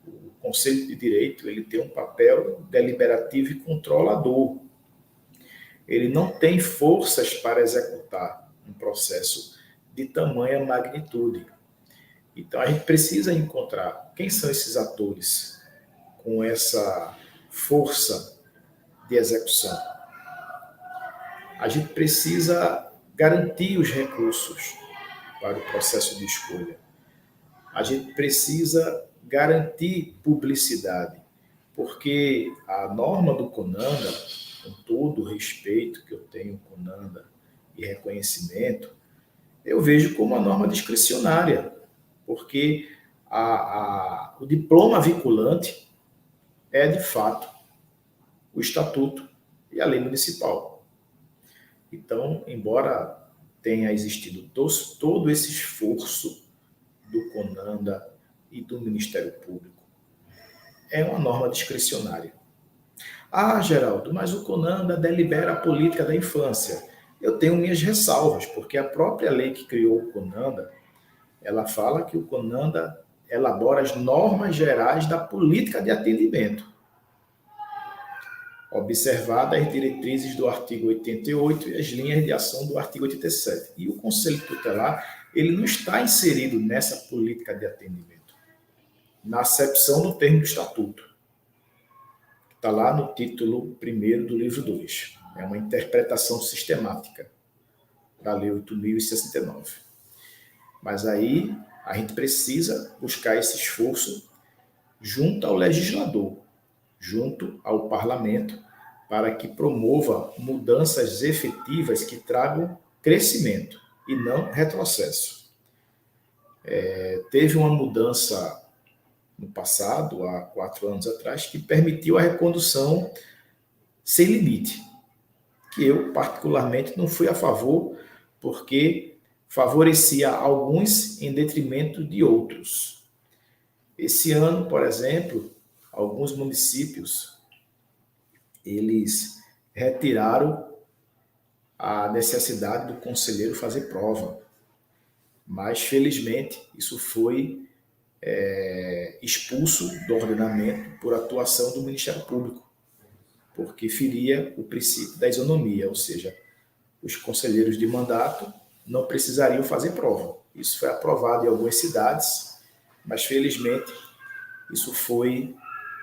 o Conselho de Direito ele tem um papel deliberativo e controlador. Ele não tem forças para executar um processo de tamanha magnitude. Então, a gente precisa encontrar quem são esses atores com essa força de execução. A gente precisa garantir os recursos para o processo de escolha. A gente precisa garantir publicidade, porque a norma do CONANDA, com todo o respeito que eu tenho ao CONANDA e reconhecimento, eu vejo como uma norma discricionária, porque o diploma vinculante é, de fato, o Estatuto e a lei municipal. Então, embora tenha existido todo esse esforço do CONANDA e do Ministério Público, é uma norma discricionária. Ah, Geraldo, mas o CONANDA delibera a política da infância. Eu tenho minhas ressalvas, porque a própria lei que criou o CONANDA, ela fala que o CONANDA elabora as normas gerais da política de atendimento, observadas as diretrizes do artigo 88 e as linhas de ação do artigo 87. E o Conselho Tutelar ele não está inserido nessa política de atendimento, na acepção do termo do Estatuto. Está lá no título 1º do livro 2. É uma interpretação sistemática da Lei 8.069. Mas aí a gente precisa buscar esse esforço junto ao legislador, junto ao parlamento, para que promova mudanças efetivas que tragam crescimento e não retrocesso. Teve uma mudança no passado, há 4 anos atrás, que permitiu a recondução sem limite, que eu particularmente não fui a favor, porque favorecia alguns em detrimento de outros. Esse ano, por exemplo, alguns municípios eles retiraram a necessidade do conselheiro fazer prova, mas felizmente isso foi expulso do ordenamento por atuação do Ministério Público, porque feria o princípio da isonomia, ou seja, os conselheiros de mandato não precisariam fazer prova. Isso foi aprovado em algumas cidades, mas felizmente isso foi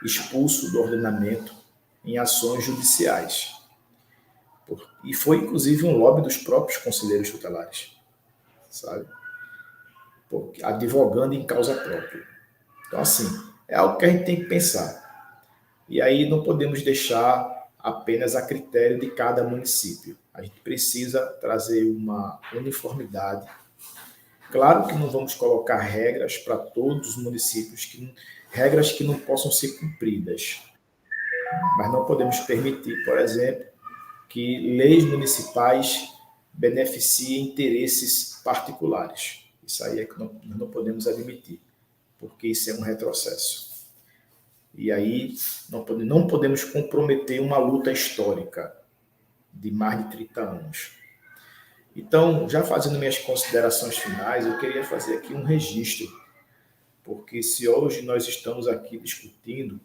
expulso do ordenamento em ações judiciais. E foi inclusive um lobby dos próprios conselheiros tutelares, sabe? Advogando em causa própria. Então, assim, é algo que a gente tem que pensar. E aí não podemos deixar apenas a critério de cada município. A gente precisa trazer uma uniformidade. Claro que não vamos colocar regras para todos os municípios, regras que não possam ser cumpridas. Mas não podemos permitir, por exemplo, que leis municipais beneficiem interesses particulares. Isso aí é que nós não podemos admitir, porque isso é um retrocesso. E aí não podemos comprometer uma luta histórica de mais de 30 anos. Então, já fazendo minhas considerações finais, eu queria fazer aqui um registro, porque se hoje nós estamos aqui discutindo,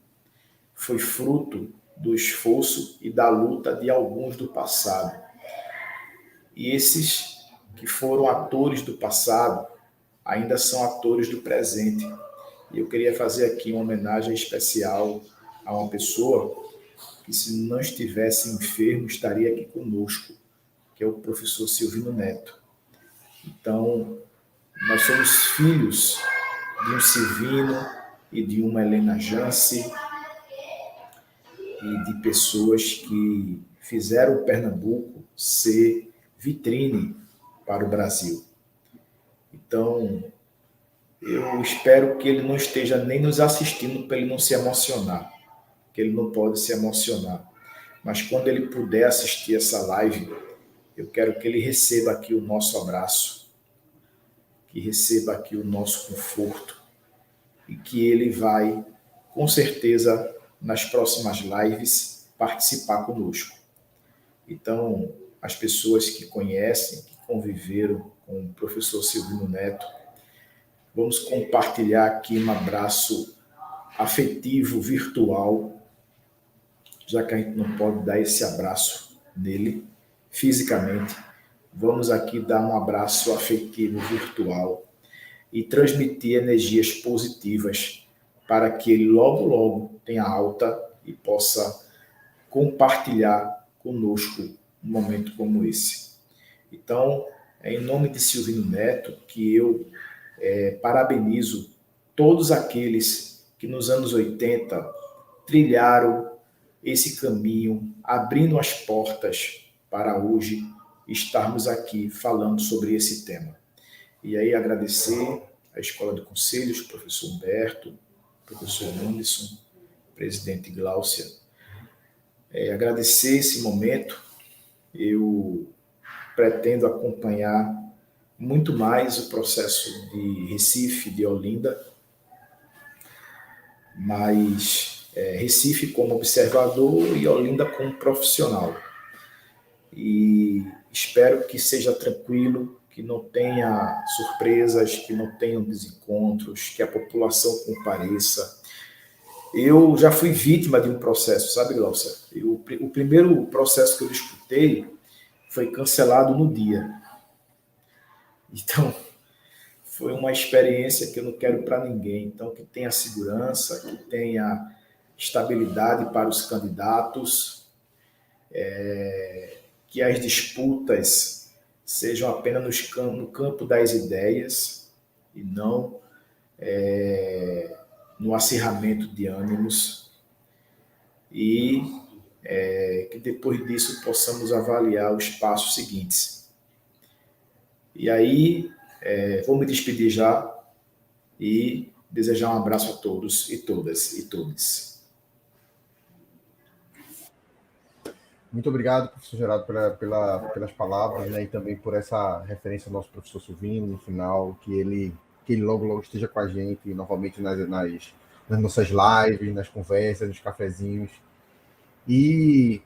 foi fruto do esforço e da luta de alguns do passado. E esses que foram atores do passado ainda são atores do presente. E eu queria fazer aqui uma homenagem especial a uma pessoa que, se não estivesse enfermo, estaria aqui conosco, que é o professor Silvino Neto. Então, nós somos filhos de um Silvino e de uma Helena Jance, e de pessoas que fizeram o Pernambuco ser vitrine para o Brasil. Então, eu espero que ele não esteja nem nos assistindo para ele não se emocionar, que ele não pode se emocionar. Mas quando ele puder assistir essa live, eu quero que ele receba aqui o nosso abraço, que receba aqui o nosso conforto, e que ele vai, com certeza, nas próximas lives, participar conosco. Então, as pessoas que conhecem, que conviveram com o professor Silvino Neto, vamos compartilhar aqui um abraço afetivo, virtual, já que a gente não pode dar esse abraço nele fisicamente. Vamos aqui dar um abraço afetivo, virtual, e transmitir energias positivas para que ele logo, logo tenha alta e possa compartilhar conosco um momento como esse. Então, é em nome de Silvino Neto que eu parabenizo todos aqueles que nos anos 80 trilharam esse caminho, abrindo as portas para hoje estarmos aqui falando sobre esse tema. E aí agradecer à Escola de Conselhos, professor Humberto, professor Anderson, presidente Gláucia. Agradecer esse momento. Eu pretendo acompanhar muito mais o processo de Recife, de Olinda, mas Recife como observador e Olinda como profissional. E espero que seja tranquilo, que não tenha surpresas, que não tenham desencontros, que a população compareça. Eu já fui vítima de um processo, sabe, Glaucia? O primeiro processo que eu disputei foi cancelado no dia. Então, foi uma experiência que eu não quero para ninguém. Então, que tenha segurança, que tenha estabilidade para os candidatos, que as disputas sejam apenas no campo das ideias e não no acirramento de ânimos. E que depois disso possamos avaliar os passos seguintes. E aí, vou me despedir já e desejar um abraço a todos e todas e todos. Muito obrigado, professor Geraldo, pelas palavras, né, e também por essa referência ao nosso professor Silvino no final, que ele logo esteja com a gente novamente nas nossas lives, nas conversas, nos cafezinhos. E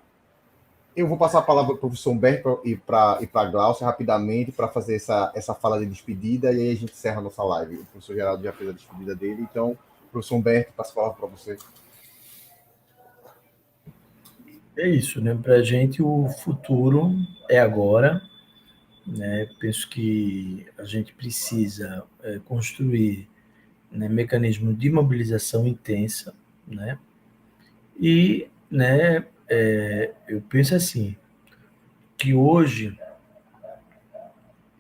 eu vou passar a palavra para o professor Humberto e para a Glaucia rapidamente para fazer essa fala de despedida, e aí a gente encerra a nossa live. O professor Geraldo já fez a despedida dele, então, professor Humberto, passo a palavra para você. É isso, né? Para a gente o futuro é agora, né? Penso que a gente precisa construir, né, mecanismo de mobilização intensa, né? E, né, eu penso assim, que hoje,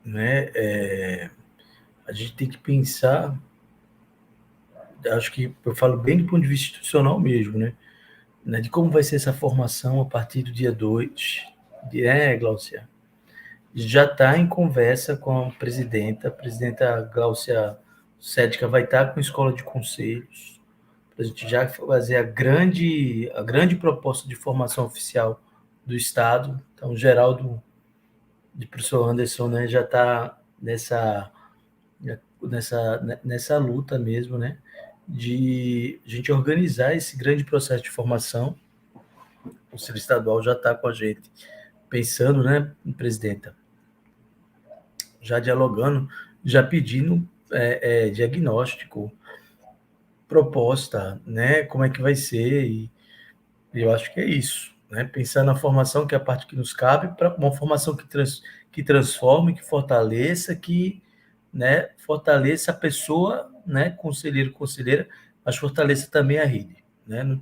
né, a gente tem que pensar, acho que eu falo bem do ponto de vista institucional mesmo, né, de como vai ser essa formação a partir do dia 2, Glaucia? Já está em conversa com a presidenta Glaucia Sédica vai estar com a escola de conselhos, para a gente já fazer a grande proposta de formação oficial do Estado. Então, o Geraldo de professor Anderson, né, já está nessa luta mesmo, né, de a gente organizar esse grande processo de formação. O Conselho Estadual já está com a gente, pensando, né, presidenta, já dialogando, já pedindo diagnóstico, proposta, né, como é que vai ser, e eu acho que é isso, né, pensar na formação, que é a parte que nos cabe, para uma formação que transforme, que fortaleça, né, fortaleça a pessoa, né, conselheiro, conselheira, mas fortaleça também a rede, né,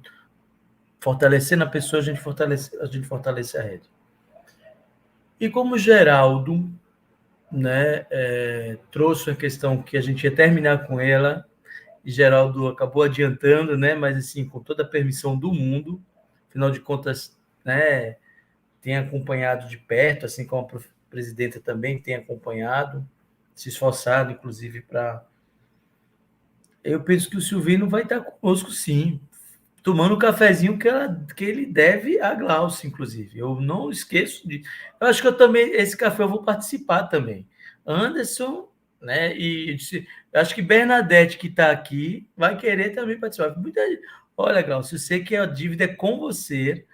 fortalecendo a pessoa, a gente fortalece a rede. E como o Geraldo, né, trouxe a questão que a gente ia terminar com ela, e Geraldo acabou adiantando, né, mas assim, com toda a permissão do mundo, afinal de contas, né, tem acompanhado de perto, assim como a presidenta também tem acompanhado, se esforçado, inclusive, para... Eu penso que o Silvino vai estar conosco, sim, tomando o cafezinho que ele deve a Glaucia, inclusive. Eu não esqueço de... Eu acho que eu também, esse café eu vou participar também. Anderson, né, e eu acho que Bernadette, que está aqui, vai querer também participar. Olha, Glaucia, eu sei que a dívida é com você,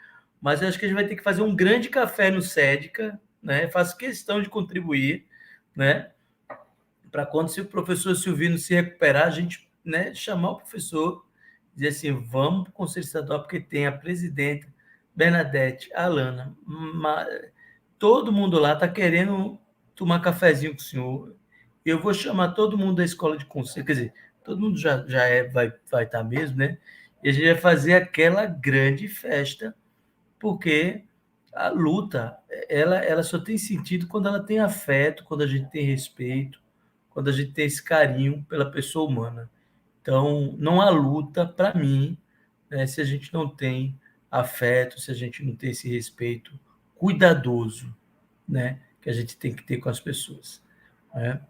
mas eu acho que a gente vai ter que fazer um grande café no Sédica, né? Faço questão de contribuir, né? Para quando o professor Silvino se recuperar, a gente, né, chamar o professor, dizer assim, vamos para o Conselho Estadual, porque tem a presidenta, Bernadette, a Alana, todo mundo lá está querendo tomar cafezinho com o senhor. Eu vou chamar todo mundo da escola de conselho, quer dizer, todo mundo vai estar mesmo, né? E a gente vai fazer aquela grande festa, porque a luta, ela só tem sentido quando ela tem afeto, quando a gente tem respeito, quando a gente tem esse carinho pela pessoa humana. Então, não há luta, para mim, né, se a gente não tem afeto, se a gente não tem esse respeito cuidadoso, né, que a gente tem que ter com as pessoas, né?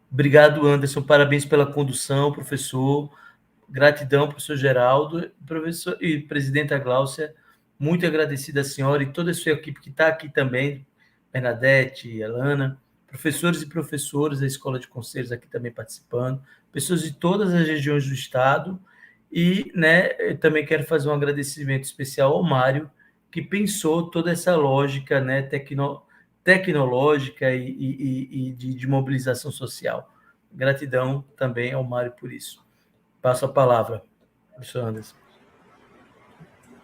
Obrigado, Anderson, parabéns pela condução, professor. Gratidão, professor Geraldo, professor e presidenta Glaucia, muito agradecida à senhora e toda a sua equipe que está aqui também, Bernadette, Alana, professores e professoras da Escola de Conselhos aqui também participando, pessoas de todas as regiões do estado, e, né, eu também quero fazer um agradecimento especial ao Mário, que pensou toda essa lógica, né, tecnológica e de mobilização social. Gratidão também ao Mário por isso. Passo a palavra, professor Anderson.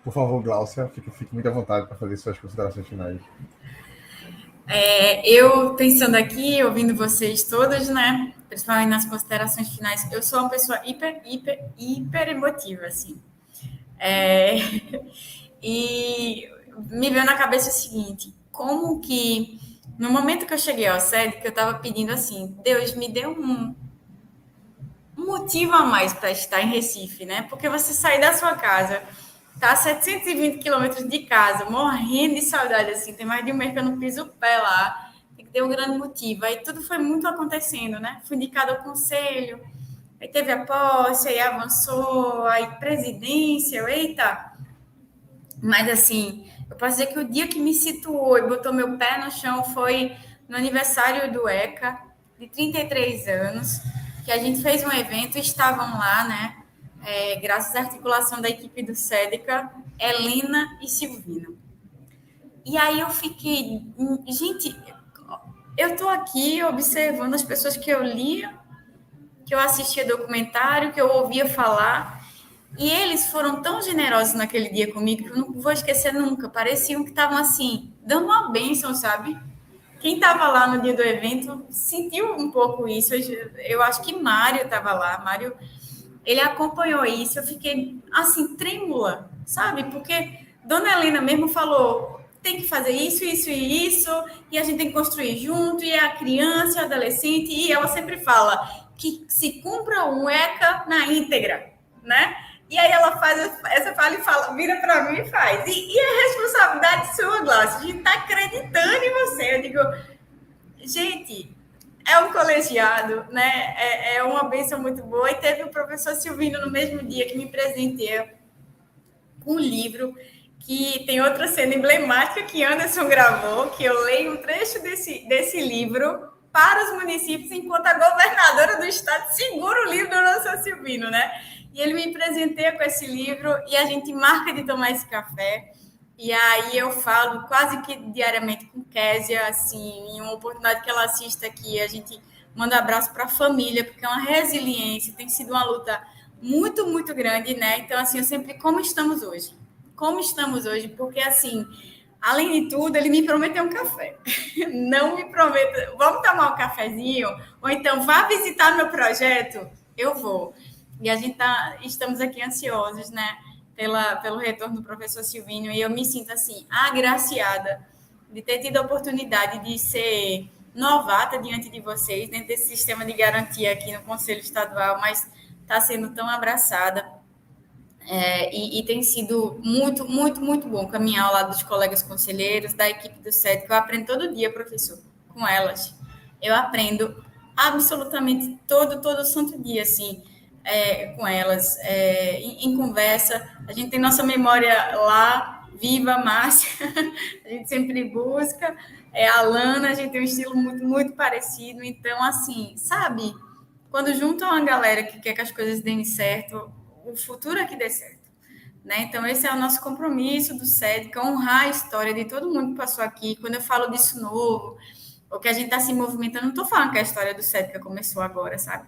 Por favor, Glaucia, fique muito à vontade para fazer suas considerações finais. Eu pensando aqui, ouvindo vocês todos, né, principalmente nas considerações finais, eu sou uma pessoa hiper emotiva, assim. E me veio na cabeça o seguinte, como que, no momento que eu cheguei ao SED, que eu estava pedindo assim, Deus, me dê um motivo a mais para estar em Recife, né? Porque você sair da sua casa tá a 720 quilômetros de casa, morrendo de saudade, assim, tem mais de um mês que eu não piso o pé lá, tem que ter um grande motivo. Aí tudo foi muito acontecendo, né? Fui indicada ao conselho, aí teve a posse, aí avançou, aí presidência, eita! Mas, assim, eu posso dizer que o dia que me situou e botou meu pé no chão foi no aniversário do ECA, de 33 anos, que a gente fez um evento e estavam lá, né? Graças à articulação da equipe do SEDECA, Helena e Silvino. E aí eu fiquei... Gente, eu estou aqui observando as pessoas que eu lia, que eu assistia documentário, que eu ouvia falar... E eles foram tão generosos naquele dia comigo que eu não vou esquecer nunca. Pareciam que estavam, assim, dando uma bênção, sabe? Quem estava lá no dia do evento sentiu um pouco isso. Eu acho que Mário estava lá. Mário, ele acompanhou isso. Eu fiquei, assim, trêmula, sabe? Porque Dona Helena mesmo falou, tem que fazer isso, isso e isso, e a gente tem que construir junto, e a criança, a adolescente, e ela sempre fala que se cumpra um ECA na íntegra, né? E aí ela faz essa fala e fala, vira para mim e faz. E a responsabilidade sua, Glaucia, a gente está acreditando em você. Eu digo, gente, é um colegiado, né? É uma bênção muito boa. E teve o professor Silvino no mesmo dia que me presenteou com um livro que tem outra cena emblemática que Anderson gravou, que eu leio um trecho desse livro para os municípios, enquanto a governadora do estado segura o livro do professor Silvino, né? E ele me presenteia com esse livro e a gente marca de tomar esse café. E aí eu falo quase que diariamente com Késia, assim, em uma oportunidade que ela assista aqui, a gente manda abraço para a família, porque é uma resiliência, tem sido uma luta muito, muito grande, né? Então, assim, eu sempre, como estamos hoje? Como estamos hoje? Porque, assim, além de tudo, ele me prometeu um café. Não me prometa, vamos tomar um cafezinho? Ou então, vá visitar meu projeto? Eu vou. E a gente estamos aqui ansiosos, né, pelo retorno do professor Silvino, e eu me sinto, assim, agraciada de ter tido a oportunidade de ser novata diante de vocês, dentro desse sistema de garantia aqui no Conselho Estadual, mas está sendo tão abraçada. E tem sido muito, muito, muito bom caminhar ao lado dos colegas conselheiros, da equipe do SEDECA. Eu aprendo todo dia, professor, com elas. Eu aprendo absolutamente todo santo dia, assim, com elas, em conversa. A gente tem nossa memória lá, viva, Márcia, a gente sempre busca. A Lana, a gente tem um estilo muito, muito parecido. Então, assim, sabe, quando juntam uma galera que quer que as coisas deem certo, o futuro é que dê certo, né? Então, esse é o nosso compromisso do SEDECA, honrar a história de todo mundo que passou aqui. Quando eu falo disso novo, ou que a gente está se movimentando, não estou falando que a história do SEDECA começou agora, sabe?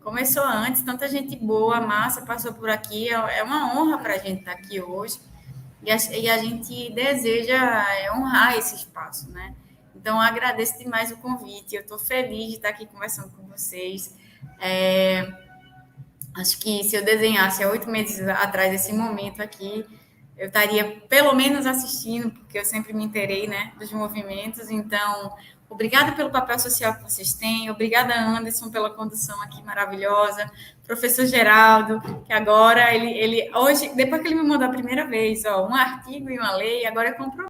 Começou antes, tanta gente boa, massa, passou por aqui. É uma honra para a gente estar aqui hoje. E a gente deseja honrar esse espaço, né? Então, eu agradeço demais o convite. Eu estou feliz de estar aqui conversando com vocês. Acho que se eu desenhasse há 8 meses atrás esse momento aqui, eu estaria pelo menos assistindo, porque eu sempre me inteirei, né, dos movimentos. Então, obrigada pelo papel social que vocês têm, obrigada, Anderson, pela condução aqui maravilhosa, professor Geraldo, que agora, ele hoje, depois que ele me mandou a primeira vez, um artigo e uma lei, agora é compromisso.